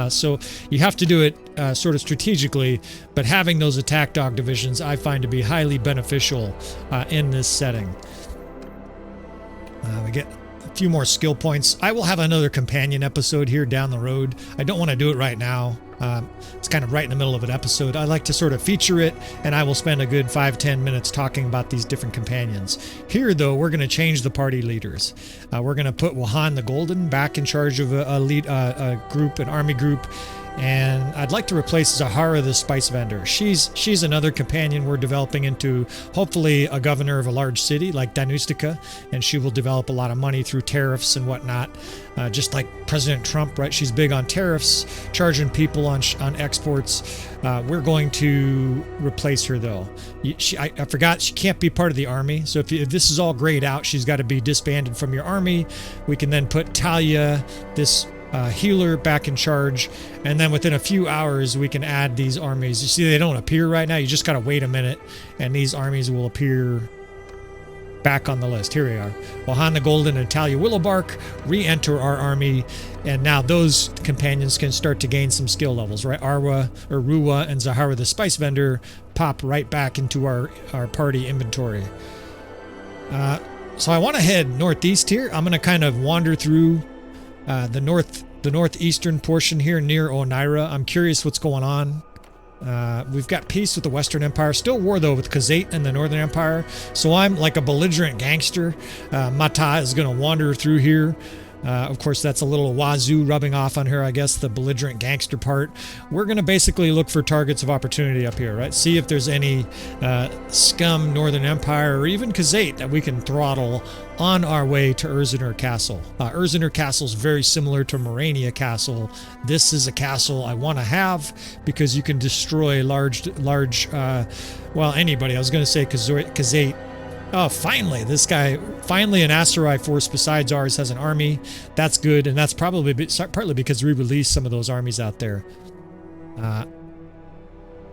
Speaker 1: So you have to do it sort of strategically, but having those attack dog divisions I find to be highly beneficial in this setting. We get a few more skill points. I will have another companion episode here down the road. I don't want to do it right now. It's kind of right in the middle of an episode. I like to sort of feature it, and I will spend a good 5-10 minutes talking about these different companions. Here, though, we're going to change the party leaders. We're going to put Wahan the Golden back in charge of a group, an army group, and I'd like to replace Zahara the Spice Vendor. She's another companion we're developing into, hopefully a governor of a large city like Danustica, and she will develop a lot of money through tariffs and whatnot, just like President Trump, right? She's big on tariffs, charging people on exports. We're going to replace her, though. I forgot she can't be part of the army, so if this is all grayed out, she's got to be disbanded from your army. We can then put Talia, this healer, back in charge, and then within a few hours we can add these armies. You see, they don't appear right now. You just gotta wait a minute and these armies will appear back on the list. Here we are. Wahan the Golden and Talia Willowbark re-enter our army, and now those companions can start to gain some skill levels, right? Arwa or Ruwa and Zahara the Spice Vendor pop right back into our party inventory. So I want to head northeast here. I'm going to kind of wander through the northeastern portion here near Oneira. I'm curious what's going on. We've got peace with the Western Empire. Still war, though, with Khazate and the Northern Empire. So I'm like a belligerent gangster. Mata is going to wander through here. Of course, that's a little Wazu rubbing off on her, I guess, the belligerent gangster part. We're going to basically look for targets of opportunity up here, right? See if there's any scum Northern Empire or even Khazate that we can throttle on our way to Erzenur Castle. Erzenur Castle is very similar to Morania Castle. This is a castle I want to have because you can destroy large, well, anybody. I was going to say Khazate. Oh, finally, this guy, finally an Aserai force besides ours has an army. That's good, and that's probably partly because we released some of those armies out there.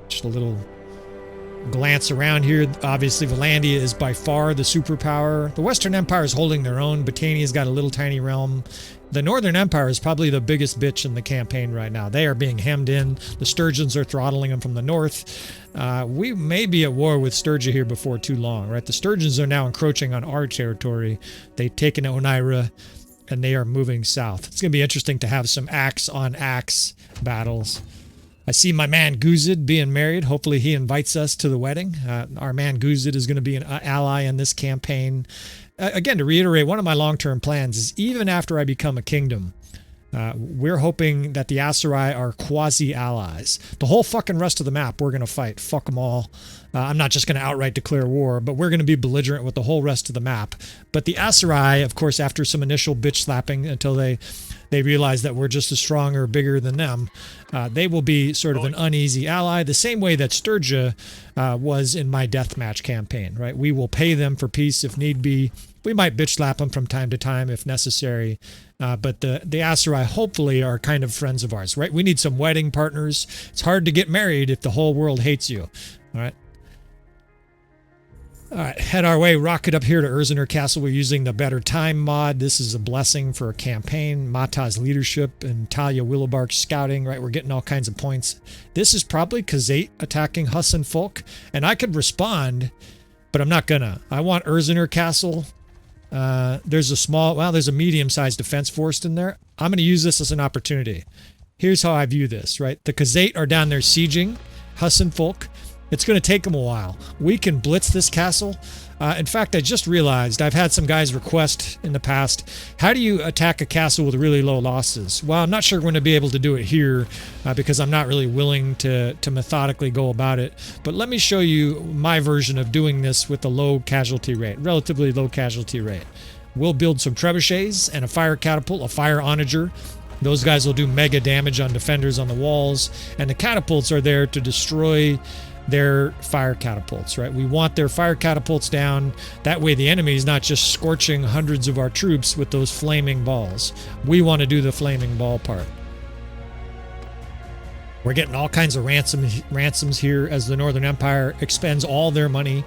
Speaker 1: Just a little glance around here. Obviously, Valandia is by far the superpower. The Western Empire is holding their own. Britannia's got a little tiny realm. The Northern Empire is probably the biggest bitch in the campaign right now. They are being hemmed in. The Sturgeons are throttling them from the north. We may be at war with Sturgia here before too long, right? The Sturgeons are now encroaching on our territory. They've taken Oneira, and they are moving south. It's going to be interesting to have some axe-on-axe battles. I see my man Guzid being married. Hopefully he invites us to the wedding. Our man Guzid is going to be an ally in this campaign. Again, to reiterate, one of my long-term plans is even after I become a kingdom, we're hoping that the Aserai are quasi-allies. The whole fucking rest of the map, we're going to fight. Fuck them all. I'm not just going to outright declare war, but we're going to be belligerent with the whole rest of the map. But the Aserai, of course, after some initial bitch slapping until they realize that we're just as strong or bigger than them, they will be sort of an uneasy ally, the same way that Sturgia was in my deathmatch campaign, right? We will pay them for peace if need be. We might bitch slap them from time to time if necessary, but the Aserai hopefully are kind of friends of ours, right? We need some wedding partners. It's hard to get married if the whole world hates you, all right? All right, head our way, rocket up here to Erzenur Castle. We're using the Better Time mod. This is a blessing for a campaign. Mata's leadership and Talia Willowbark's scouting, right? We're getting all kinds of points. This is probably Khazate attacking Hassan Folk, and I could respond, but I'm not gonna. I want Erzenur Castle. There's a medium-sized defense force in there. I'm gonna use this as an opportunity. Here's how I view this, right? The Khazate are down there sieging Hassan Folk. It's going to take them a while. We can blitz this castle. In fact, I just realized I've had some guys request in the past, how do you attack a castle with really low losses? Well, I'm not sure we're going to be able to do it here because I'm not really willing to methodically go about it. But let me show you my version of doing this with a low casualty rate, relatively low casualty rate. We'll build some trebuchets and a fire catapult, a fire onager. Those guys will do mega damage on defenders on the walls. And the catapults are there to destroy their fire catapults, right? We want their fire catapults down. That way the enemy is not just scorching hundreds of our troops with those flaming balls. We want to do the flaming ball part. We're getting all kinds of ransoms here as the Northern Empire expends all their money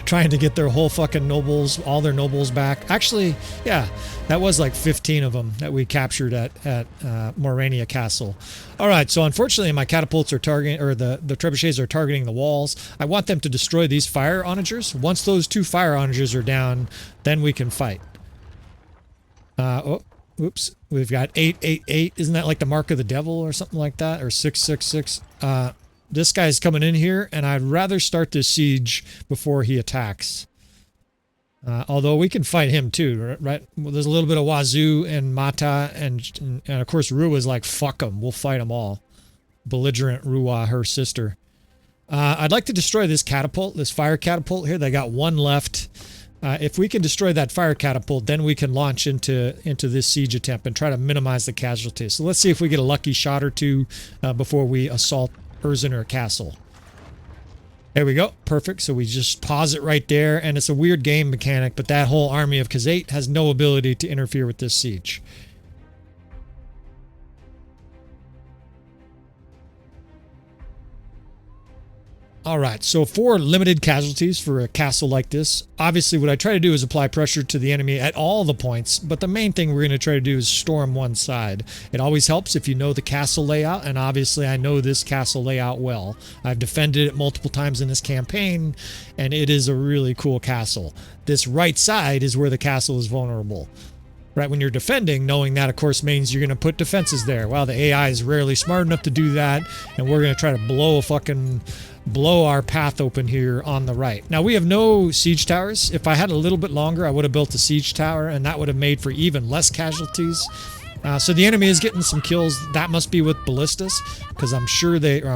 Speaker 1: trying to get their whole fucking nobles, all their nobles back. Actually, yeah, that was like 15 of them that we captured at Morania Castle. All right, so unfortunately my catapults are targeting, or the trebuchets are targeting the walls. I want them to destroy these fire onagers. Once those 2 fire onagers are down, then we can fight. Oops, we've got 888. Isn't that like the mark of the devil or something like that? Or 666? This guy's coming in here, and I'd rather start this siege before he attacks. Although we can fight him too, right? Well, there's a little bit of Wazu and Mata, and of course Rua's like, fuck them, we'll fight them all. Belligerent Rua, her sister. I'd like to destroy this catapult, this fire catapult here. They got 1 left. If we can destroy that fire catapult, then we can launch into this siege attempt and try to minimize the casualties. So let's see if we get a lucky shot or 2 before we assault Erzenur Castle. There we go. Perfect. So we just pause it right there, and it's a weird game mechanic, but that whole army of Khazate has no ability to interfere with this siege. All right, so for limited casualties for a castle like this, obviously what I try to do is apply pressure to the enemy at all the points, but the main thing we're going to try to do is storm one side. It always helps if you know the castle layout, and obviously I know this castle layout well. I've defended it multiple times in this campaign, and it is a really cool castle. This right side is where the castle is vulnerable. right? When you're defending, knowing that, of course, means you're going to put defenses there. Well, the AI is rarely smart enough to do that, and we're going to try to blow our path open here on the right. Now, we have no siege towers. If I had a little bit longer, I would have built a siege tower, and that would have made for even less casualties. So the enemy is getting some kills. That must be with ballistas, because I'm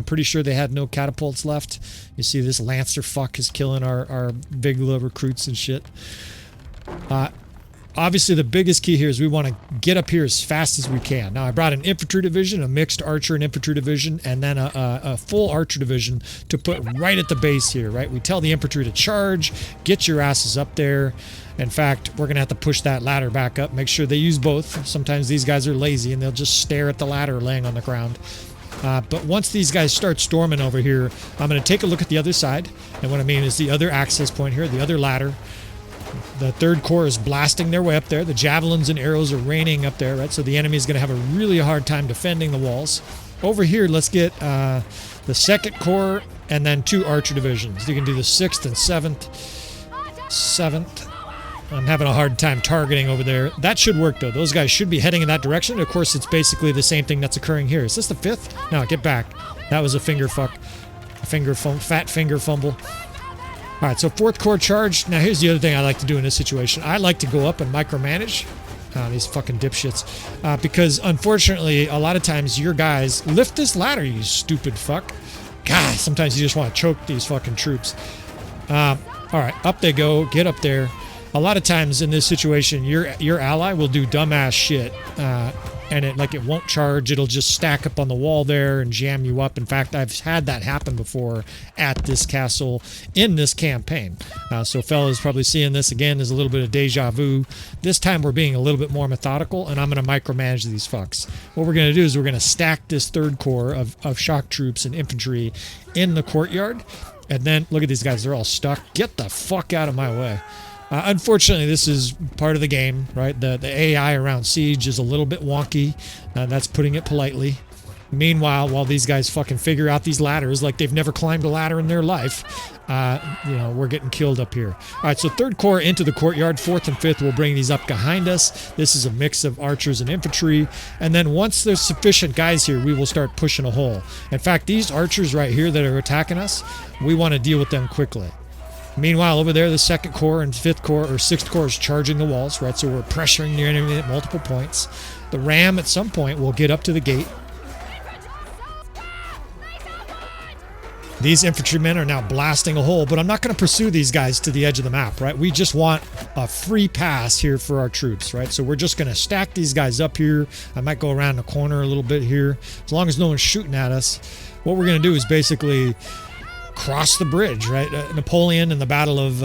Speaker 1: pretty sure they had no catapults left. You see this Lancer fuck is killing our big little recruits and shit. Obviously, the biggest key here is we want to get up here as fast as we can. Now, I brought an infantry division, a mixed archer and infantry division, and then a full archer division to put right at the base here, right? We tell the infantry to charge, get your asses up there. In fact, we're going to have to push that ladder back up, make sure they use both. Sometimes these guys are lazy and they'll just stare at the ladder laying on the ground. But once these guys start storming over here, I'm going to take a look at the other side. And what I mean is the other access point here, the other ladder. The third corps is blasting their way up there. The javelins and arrows are raining up there, right? So the enemy is going to have a really hard time defending the walls. Over here, let's get the second corps and then 2 archer divisions. You can do the 6th and 7th. I'm having a hard time targeting over there. That should work, though. Those guys should be heading in that direction. Of course, it's basically the same thing that's occurring here. Is this the 5th? No, get back. That was a finger fuck. Fat finger fumble. All right, so 4th Corps charge. Now, here's the other thing I like to do in this situation. I like to go up and micromanage. These fucking dipshits. Because, unfortunately, a lot of times your guys lift this ladder, you stupid fuck. God, sometimes you just want to choke these fucking troops. All right, up they go. Get up there. A lot of times in this situation, your ally will do dumbass shit, and it won't charge. It'll just stack up on the wall there and jam you up. In fact, I've had that happen before at this castle in this campaign. So fellas probably seeing this again. There's a little bit of deja vu. This time we're being a little bit more methodical, and I'm going to micromanage these fucks. What we're going to do is we're going to stack this 3rd Corps of shock troops and infantry in the courtyard, and then look at these guys. They're all stuck. Get the fuck out of my way. Unfortunately, this is part of the game, right? The AI around Siege is a little bit wonky. That's putting it politely. Meanwhile, while these guys fucking figure out these ladders like they've never climbed a ladder in their life, we're getting killed up here. All right, so 3rd Corps into the courtyard. 4th and 5th will bring these up behind us. This is a mix of archers and infantry. And then once there's sufficient guys here, we will start pushing a hole. In fact, these archers right here that are attacking us, we want to deal with them quickly. Meanwhile, over there, the 2nd Corps and 5th Corps or 6th Corps is charging the walls, right? So we're pressuring the enemy at multiple points. The ram at some point will get up to the gate. These infantrymen are now blasting a hole, but I'm not going to pursue these guys to the edge of the map, right? We just want a free pass here for our troops, right? So we're just going to stack these guys up here. I might go around the corner a little bit here. As long as no one's shooting at us, what we're going to do is basically cross the bridge, right? Napoleon in the Battle of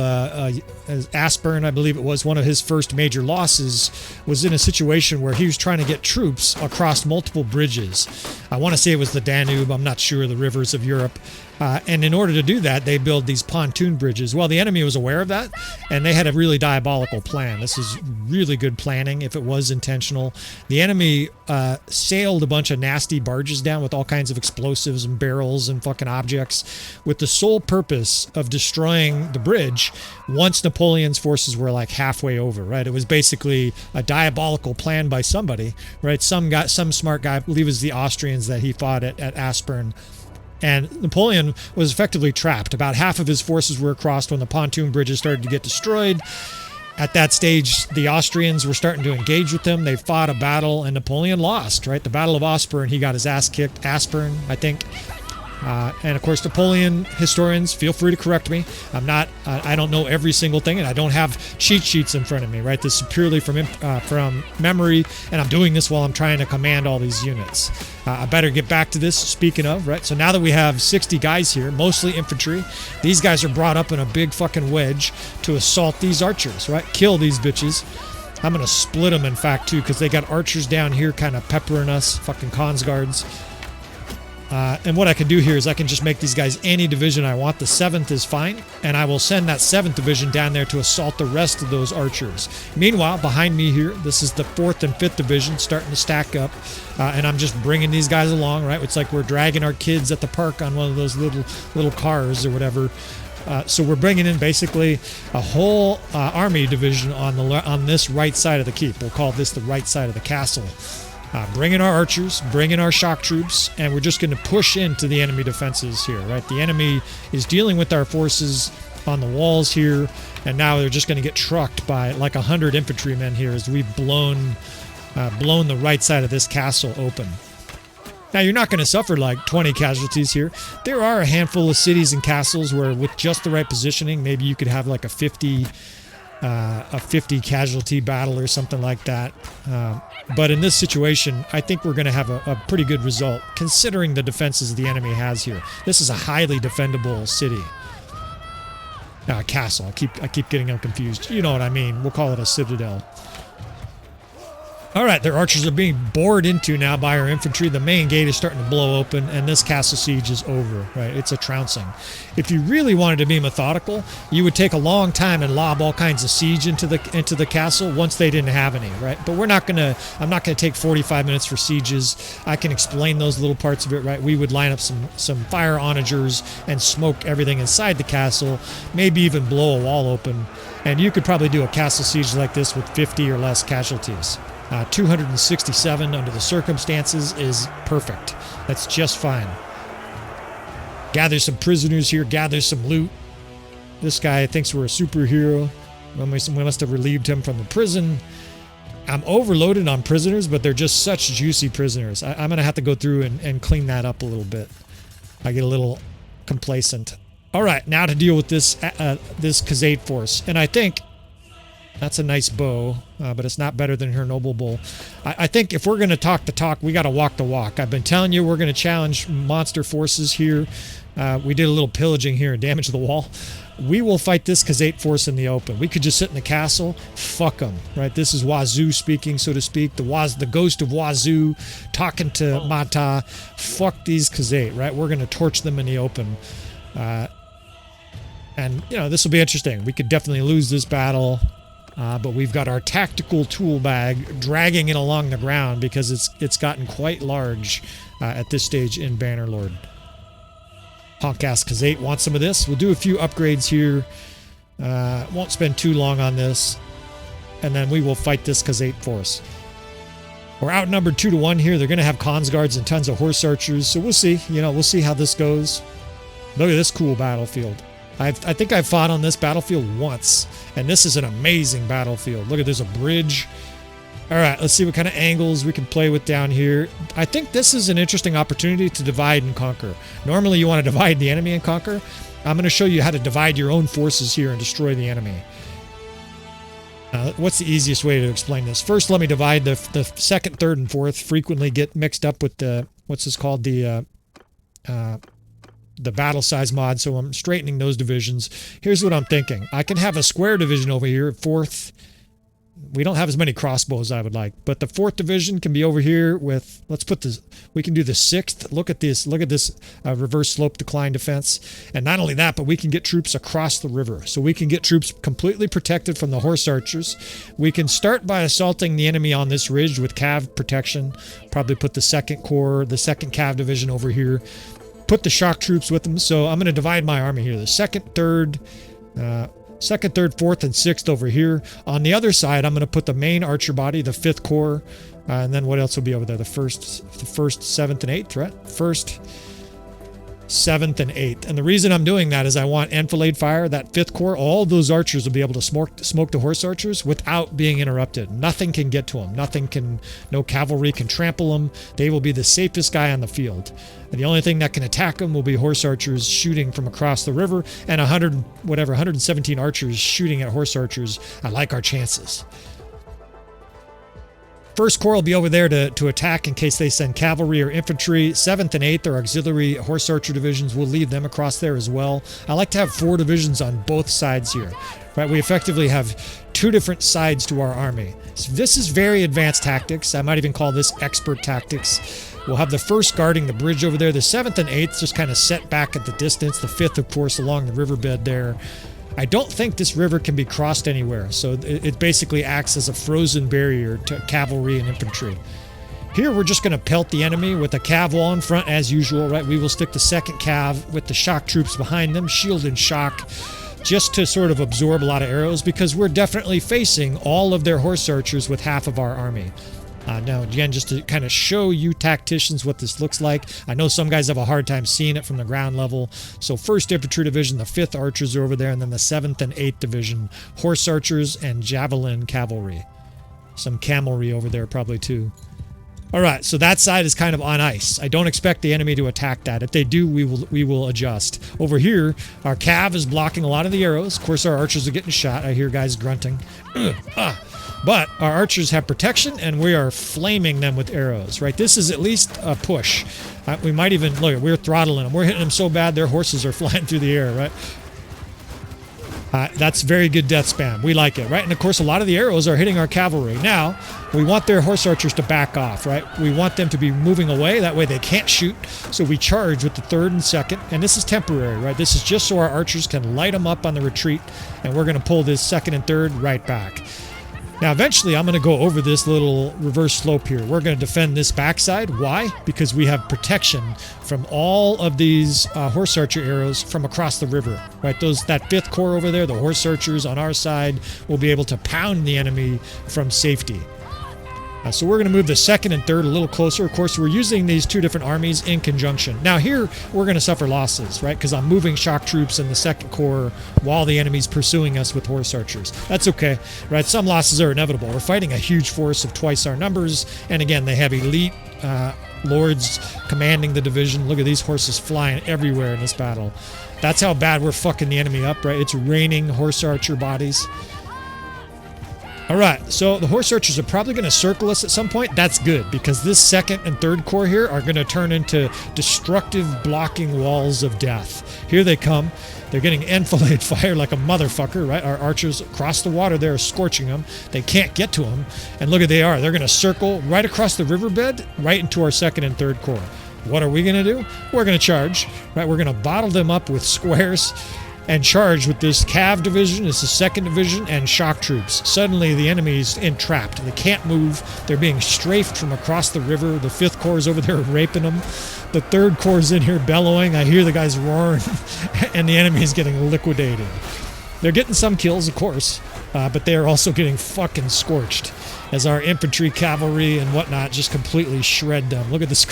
Speaker 1: Aspern, I believe it was, one of his first major losses, was in a situation where he was trying to get troops across multiple bridges. I want to say it was the Danube, I'm not sure, the rivers of Europe. And in order to do that, they build these pontoon bridges. Well, the enemy was aware of that, and they had a really diabolical plan. This is really good planning if it was intentional. The enemy sailed a bunch of nasty barges down with all kinds of explosives and barrels and fucking objects with the sole purpose of destroying the bridge once Napoleon's forces were like halfway over, right? It was basically a diabolical plan by somebody, right? Some smart guy, I believe it was the Austrians that he fought at Aspern. And Napoleon was effectively trapped. About half of his forces were across when the pontoon bridges started to get destroyed. At that stage, the Austrians were starting to engage with them. They fought a battle, and Napoleon lost, right? The Battle of Aspern, he got his ass kicked. Aspern, I think. And of course, Napoleon historians, feel free to correct me. I don't know every single thing, and I don't have cheat sheets in front of me, right? This is purely from memory, and I'm doing this while I'm trying to command all these units. I better get back to this, speaking of, right? So now that we have 60 guys here, mostly infantry, these guys are brought up in a big fucking wedge to assault these archers, right? Kill these bitches. I'm going to split them, in fact, too, because they got archers down here kind of peppering us, fucking cons guards. And what I can do here is I can just make these guys any division I want. The 7th is fine, and I will send that 7th division down there to assault the rest of those archers. Meanwhile, behind me here, this is the 4th and 5th division starting to stack up, and I'm just bringing these guys along, right? It's like we're dragging our kids at the park on one of those little cars or whatever. So we're bringing in basically a whole army division on this right side of the keep. We'll call this the right side of the castle. Bring in our archers, bring in our shock troops, and we're just going to push into the enemy defenses here, right? The enemy is dealing with our forces on the walls here, and now they're just going to get trucked by like 100 infantrymen here as we've blown the right side of this castle open. Now, you're not going to suffer like 20 casualties here. There are a handful of cities and castles where with just the right positioning, maybe you could have like a 50 casualty battle or something like that. But in this situation, I think we're going to have a pretty good result considering the defenses the enemy has here. This is a highly defendable city. Castle. I keep getting them confused. You know what I mean. We'll call it a citadel. All right, their archers are being bored into now by our infantry. The main gate is starting to blow open, and this castle siege is over, right? It's a trouncing. If you really wanted to be methodical, you would take a long time and lob all kinds of siege into the castle once they didn't have any, right? But I'm not gonna take 45 minutes for sieges. I can explain those little parts of it, right? We would line up some fire onagers and smoke everything inside the castle, maybe even blow a wall open, and you could probably do a castle siege like this with 50 or less casualties. 267 under the circumstances is perfect. That's just fine. Gather some prisoners here, gather some loot. This guy thinks we're a superhero. We must have relieved him from the prison. I'm overloaded on prisoners, but they're just such juicy prisoners. I'm going to have to go through and clean that up a little bit. I get a little complacent. All right, now to deal with this Khazate force. And I think that's a nice bow, but it's not better than her noble bull. I think if we're going to talk the talk, we got to walk the walk. I've been telling you we're going to challenge monster forces here. We did a little pillaging here and damage the wall. We will fight this Khazate force in the open. We could just sit in the castle, fuck them, right? This is Wazu speaking, so to speak. The ghost of Wazu talking to Mata. Fuck these Khazate, right? We're going to torch them in the open. And, you know, this will be interesting. We could definitely lose this battle. But we've got our tactical tool bag dragging it along the ground because it's gotten quite large at this stage in Bannerlord. Honk-ass Khazate wants some of this. We'll do a few upgrades here. Won't spend too long on this. And then we will fight this Khazate force. We're outnumbered 2-1 here. They're going to have Khans guards and tons of horse archers. So we'll see. You know, we'll see how this goes. Look at this cool battlefield. I think I've fought on this battlefield once, and this is an amazing battlefield. Look at, there's a bridge. All right, let's see what kind of angles we can play with down here. I think this is an interesting opportunity to divide and conquer. Normally you want to divide the enemy and conquer. I'm going to show you how to divide your own forces here and destroy the enemy. What's the easiest way to explain this? First, let me divide the second, third, and fourth. Frequently get mixed up with the, what's this called, the battle size mod, so I'm straightening those divisions. Here's what I'm thinking. I can have a square division over here, fourth. We don't have as many crossbows I would like, but the 4th division can be over here with, let's put this, we can do the 6th. Look at this reverse slope decline defense. And not only that, but we can get troops across the river. So we can get troops completely protected from the horse archers. We can start by assaulting the enemy on this ridge with cav protection. Probably put the 2nd Corps, the 2nd Cav division over here. Put the shock troops with them. So I'm going to divide my army here. The 2nd, 3rd, 4th, and 6th over here. On the other side, I'm going to put the main archer body, the 5th Corps, and then what else will be over there? The 1st, 7th, and 8th, right? 1st, 7th, and 8th. And the reason I'm doing that is I want enfilade fire, that 5th Corps. All those archers will be able to smoke the horse archers without being interrupted. Nothing can get to them. No cavalry can trample them. They will be the safest guy on the field. And the only thing that can attack them will be horse archers shooting from across the river, and 117 archers shooting at horse archers. I like our chances. 1st Corps will be over there to attack in case they send cavalry or infantry. 7th and 8th are auxiliary horse archer divisions. We'll leave them across there as well. I like to have 4 divisions on both sides here. Right? We effectively have 2 different sides to our army. So this is very advanced tactics. I might even call this expert tactics. We'll have the 1st guarding the bridge over there. The 7th and 8th just kind of set back at the distance. The 5th, of course, along the riverbed there. I don't think this river can be crossed anywhere, so it basically acts as a frozen barrier to cavalry and infantry. Here we're just going to pelt the enemy with a cav wall in front as usual, right? We will stick the second cav with the shock troops behind them, shield and shock, just to sort of absorb a lot of arrows, because we're definitely facing all of their horse archers with half of our army. Now, again, just to kind of show you tacticians what this looks like. I know some guys have a hard time seeing it from the ground level. So 1st Infantry Division, the 5th Archers are over there, and then the 7th and 8th Division, Horse Archers and Javelin Cavalry. Some camelry over there probably too. All right, so that side is kind of on ice. I don't expect the enemy to attack that. If they do, we will adjust. Over here, our cav is blocking a lot of the arrows. Of course, our archers are getting shot. I hear guys grunting. But our archers have protection, and we are flaming them with arrows, right? This is at least a push. We might even, look, we're throttling them. We're hitting them so bad, their horses are flying through the air, right? That's very good death spam. We like it, right? And of course, a lot of the arrows are hitting our cavalry. Now, we want their horse archers to back off, right? We want them to be moving away. That way they can't shoot. So we charge with the 3rd and 2nd. And this is temporary, right? This is just so our archers can light them up on the retreat. And we're going to pull this 2nd and 3rd right back. Now, eventually, I'm going to go over this little reverse slope here. We're going to defend this backside. Why? Because we have protection from all of these horse archer arrows from across the river, right? That 5th Corps over there, the horse archers on our side, will be able to pound the enemy from safety. So we're going to move the 2nd and 3rd a little closer. Of course, we're using these 2 different armies in conjunction. Now here, we're going to suffer losses, right? Because I'm moving shock troops in the 2nd Corps while the enemy's pursuing us with horse archers. That's okay, right? Some losses are inevitable. We're fighting a huge force of twice our numbers. And again, they have elite lords commanding the division. Look at these horses flying everywhere in this battle. That's how bad we're fucking the enemy up, right? It's raining horse archer bodies. All right, so the horse archers are probably going to circle us at some point. That's good, because this 2nd and 3rd Corps here are going to turn into destructive blocking walls of death. Here they come. They're getting enfilade fire like a motherfucker, right? Our archers across the water there are scorching them. They can't get to them. And look at they are. They're going to circle right across the riverbed, right into our 2nd and 3rd Corps. What are we going to do? We're going to charge, right? We're going to bottle them up with squares and charge with this cav division, this is 2nd Division, and shock troops. Suddenly, the enemy's entrapped. They can't move. They're being strafed from across the river. The 5th Corps is over there raping them. The 3rd Corps is in here bellowing. I hear the guys roaring, and the enemy is getting liquidated. They're getting some kills, of course, but they are also getting fucking scorched as our infantry, cavalry, and whatnot just completely shred them. Look at this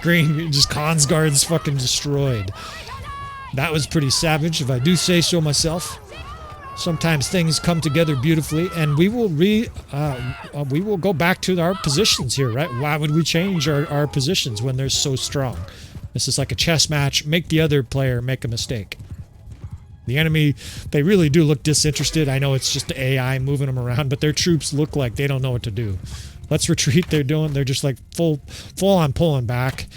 Speaker 1: green just Consguards fucking destroyed. That was pretty savage, if I do say so myself. Sometimes things come together beautifully, and we will go back to our positions here, right? Why would we change our positions when they're so strong? This is like a chess match. Make the other player make a mistake. The enemy, they really do look disinterested. I know it's just the AI moving them around, but their troops look like they don't know what to do. Let's retreat. They're just like full on pulling back.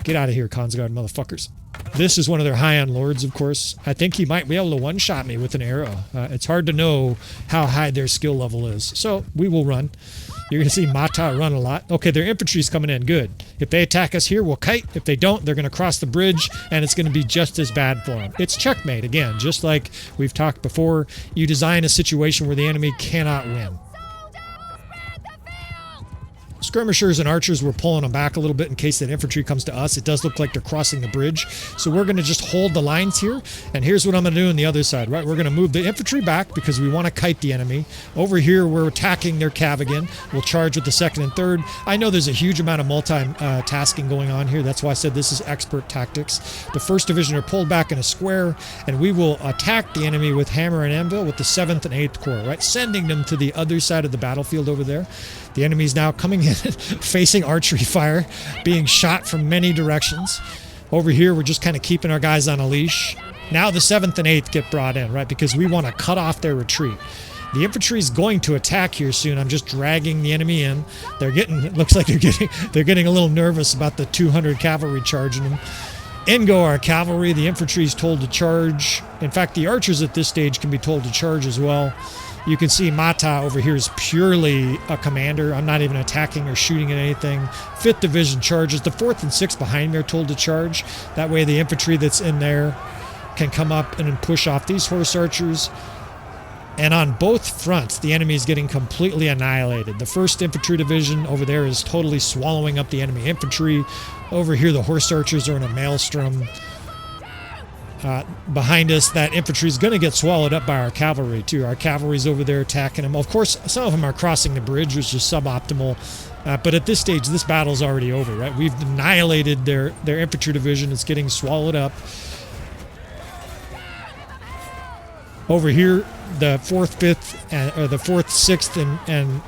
Speaker 1: Get out of here, Consguard motherfuckers. This is one of their high-end lords, of course. I think he might be able to one-shot me with an arrow. It's hard to know how high their skill level is. So we will run. You're going to see Mata run a lot. Okay, their infantry's coming in. Good. If they attack us here, we'll kite. If they don't, they're going to cross the bridge, and it's going to be just as bad for them. It's checkmate, again. Just like we've talked before, you design a situation where the enemy cannot win. Skirmishers and archers, we're pulling them back a little bit in case that infantry comes to us. It does look like they're crossing the bridge. So we're going to just hold the lines here. And here's what I'm going to do on the other side, right? We're going to move the infantry back because we want to kite the enemy. Over here, we're attacking their cav again. We'll charge with the 2nd and 3rd. I know there's a huge amount of multi-tasking going on here. That's why I said this is expert tactics. The 1st Division are pulled back in a square, and we will attack the enemy with hammer and anvil with the 7th and 8th Corps, right? Sending them to the other side of the battlefield over there. The enemy's now coming in, facing archery fire, being shot from many directions. Over here, we're just kind of keeping our guys on a leash. Now the 7th and 8th get brought in, right? Because we want to cut off their retreat. The infantry is going to attack here soon. I'm just dragging the enemy in. They're getting, it looks like they're getting a little nervous about the 200 cavalry charging them. In go our cavalry. The infantry is told to charge. In fact, the archers at this stage can be told to charge as well. You can see Mata over here is purely a commander. I'm not even attacking or shooting at anything. 5th Division charges. The 4th and 6th behind me are told to charge. That way the infantry that's in there can come up and push off these horse archers. And on both fronts, the enemy is getting completely annihilated. The 1st Infantry Division over there is totally swallowing up the enemy infantry. Over here, the horse archers are in a maelstrom. Behind us, that infantry is going to get swallowed up by our cavalry, too. Our cavalry's over there attacking them. Of course, some of them are crossing the bridge, which is suboptimal. But at this stage, this battle's already over, right? We've annihilated their infantry division. It's getting swallowed up. Over here, the 4th, 5th, or the 4th, 6th, and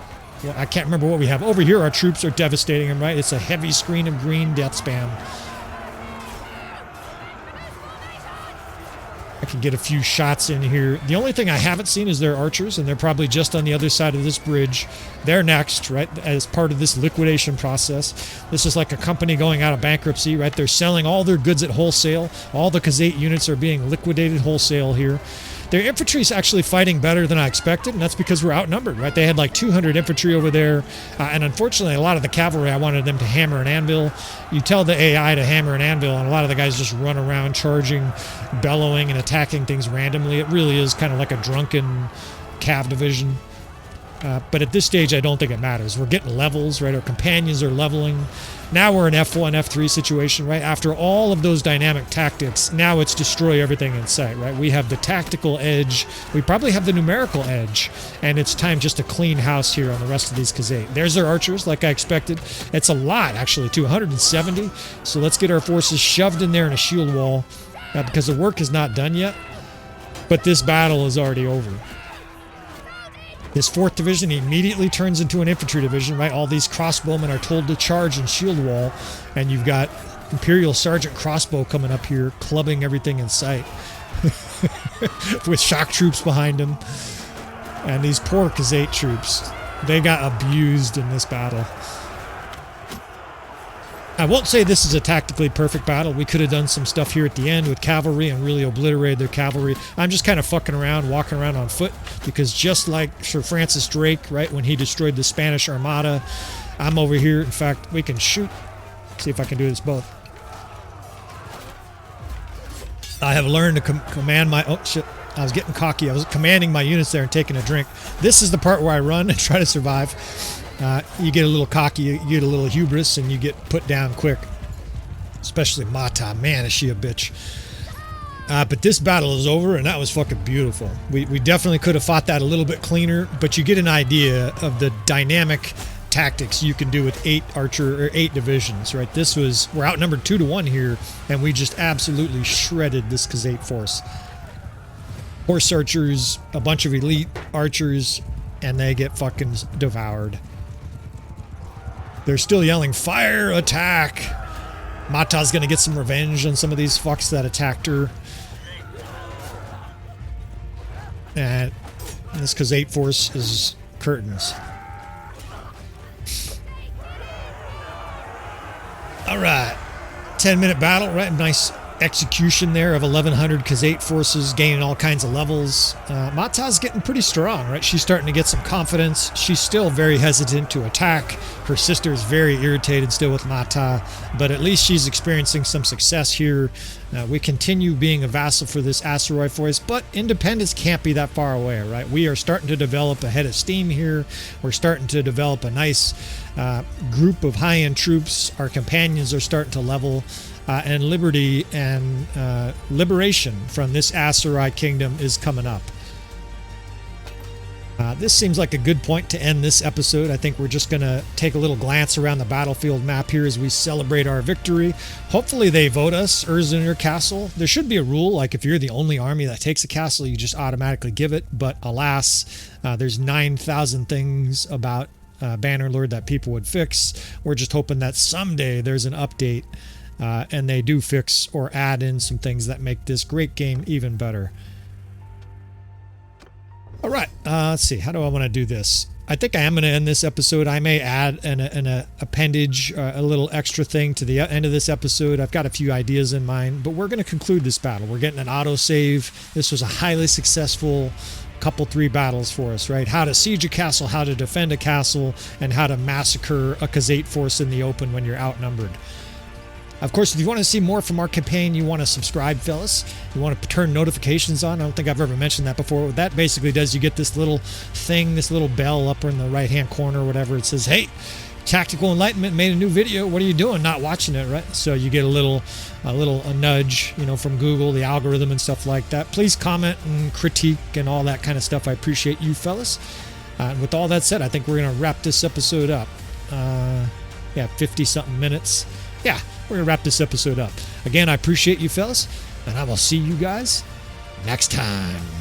Speaker 1: well, I can't remember what we have. Over here, our troops are devastating them, right? It's a heavy screen of green death spam. I can get a few shots in here. The only thing I haven't seen is their archers, and they're probably just on the other side of this bridge. They're next, right, as part of this liquidation process. This is like a company going out of bankruptcy, right? They're selling all their goods at wholesale. All the Khazate units are being liquidated wholesale here. Their infantry is actually fighting better than I expected, and that's because we're outnumbered, right? They had like 200 infantry over there, and unfortunately, a lot of the cavalry, I wanted them to hammer an anvil. You tell the AI to hammer an anvil, and a lot of the guys just run around charging, bellowing, and attacking things randomly. It really is kind of like a drunken cav division. But at this stage, I don't think it matters. We're getting levels, right? Our companions are leveling. Now we're in F1, F3 situation, right? After all of those dynamic tactics, now it's destroy everything in sight, right? We have the tactical edge. We probably have the numerical edge. And it's time just to clean house here on the rest of these Khazate. There's their archers, like I expected. It's a lot, actually, too. 170. So let's get our forces shoved in there in a shield wall because the work is not done yet. But this battle is already over. This 4th division immediately turns into an infantry division, right? All these crossbowmen are told to charge and shield wall, and you've got Imperial Sergeant Crossbow coming up here, clubbing everything in sight, with shock troops behind him. And these poor Khazate troops, they got abused in this battle. I won't say this is a tactically perfect battle. We could have done some stuff here at the end with cavalry and really obliterated their cavalry. I'm just kind of fucking around, walking around on foot, because just like Sir Francis Drake, right, when he destroyed the Spanish Armada, I'm over here. In fact, we can shoot. See if I can do this both. I have learned to command my... Oh, shit. I was getting cocky. I was commanding my units there and taking a drink. This is the part where I run and try to survive. You get a little cocky, you get a little hubris, and you get put down quick. Especially Mata. Man, is she a bitch. But this battle is over, and that was fucking beautiful. We definitely could have fought that a little bit cleaner, but you get an idea of the dynamic tactics you can do with 8 divisions, right? We're outnumbered 2-1 here, and we just absolutely shredded this Khazate force. Horse archers, a bunch of elite archers, and they get fucking devoured. They're still yelling, fire, attack. Mata's gonna get some revenge on some of these fucks that attacked her. And this Khazate force is curtains. Alright. 10-minute battle, right? Nice execution there of 1,100 Khazate forces gaining all kinds of levels. Mata's getting pretty strong, right? She's starting to get some confidence. She's still very hesitant to attack. Her sister's very irritated still with Mata, but at least she's experiencing some success here. We continue being a vassal for this Aserai force, but independence can't be that far away, right? We are starting to develop a head of steam here. We're starting to develop a nice group of high-end troops. Our companions are starting to level. And liberty and liberation from this Aserai kingdom is coming up. This seems like a good point to end this episode. I think we're just going to take a little glance around the battlefield map here as we celebrate our victory. Hopefully they vote us Erzenur Castle. There should be a rule, like if you're the only army that takes a castle, you just automatically give it. But alas, there's 9,000 things about Bannerlord that people would fix. We're just hoping that someday there's an update and they do fix or add in some things that make this great game even better. All right, let's see. How do I want to do this? I think I am going to end this episode. I may add an appendage, a little extra thing to the end of this episode. I've got a few ideas in mind, but we're going to conclude this battle. We're getting an autosave. This was a highly successful couple 3 battles for us, right? How to siege a castle, how to defend a castle, and how to massacre a Khazate force in the open when you're outnumbered. Of course, if you want to see more from our campaign, you want to subscribe, fellas. You want to turn notifications on. I don't think I've ever mentioned that before. What that basically does, you get this little thing, this little bell up in the right-hand corner or whatever. It says, hey, Tactical Enlightenment made a new video. What are you doing? Not watching it, right? So you get a little nudge, from Google, the algorithm and stuff like that. Please comment and critique and all that kind of stuff. I appreciate you, fellas. And with all that said, I think we're going to wrap this episode up. 50-something minutes. Yeah, we're going to wrap this episode up. Again, I appreciate you, fellas, and I will see you guys next time.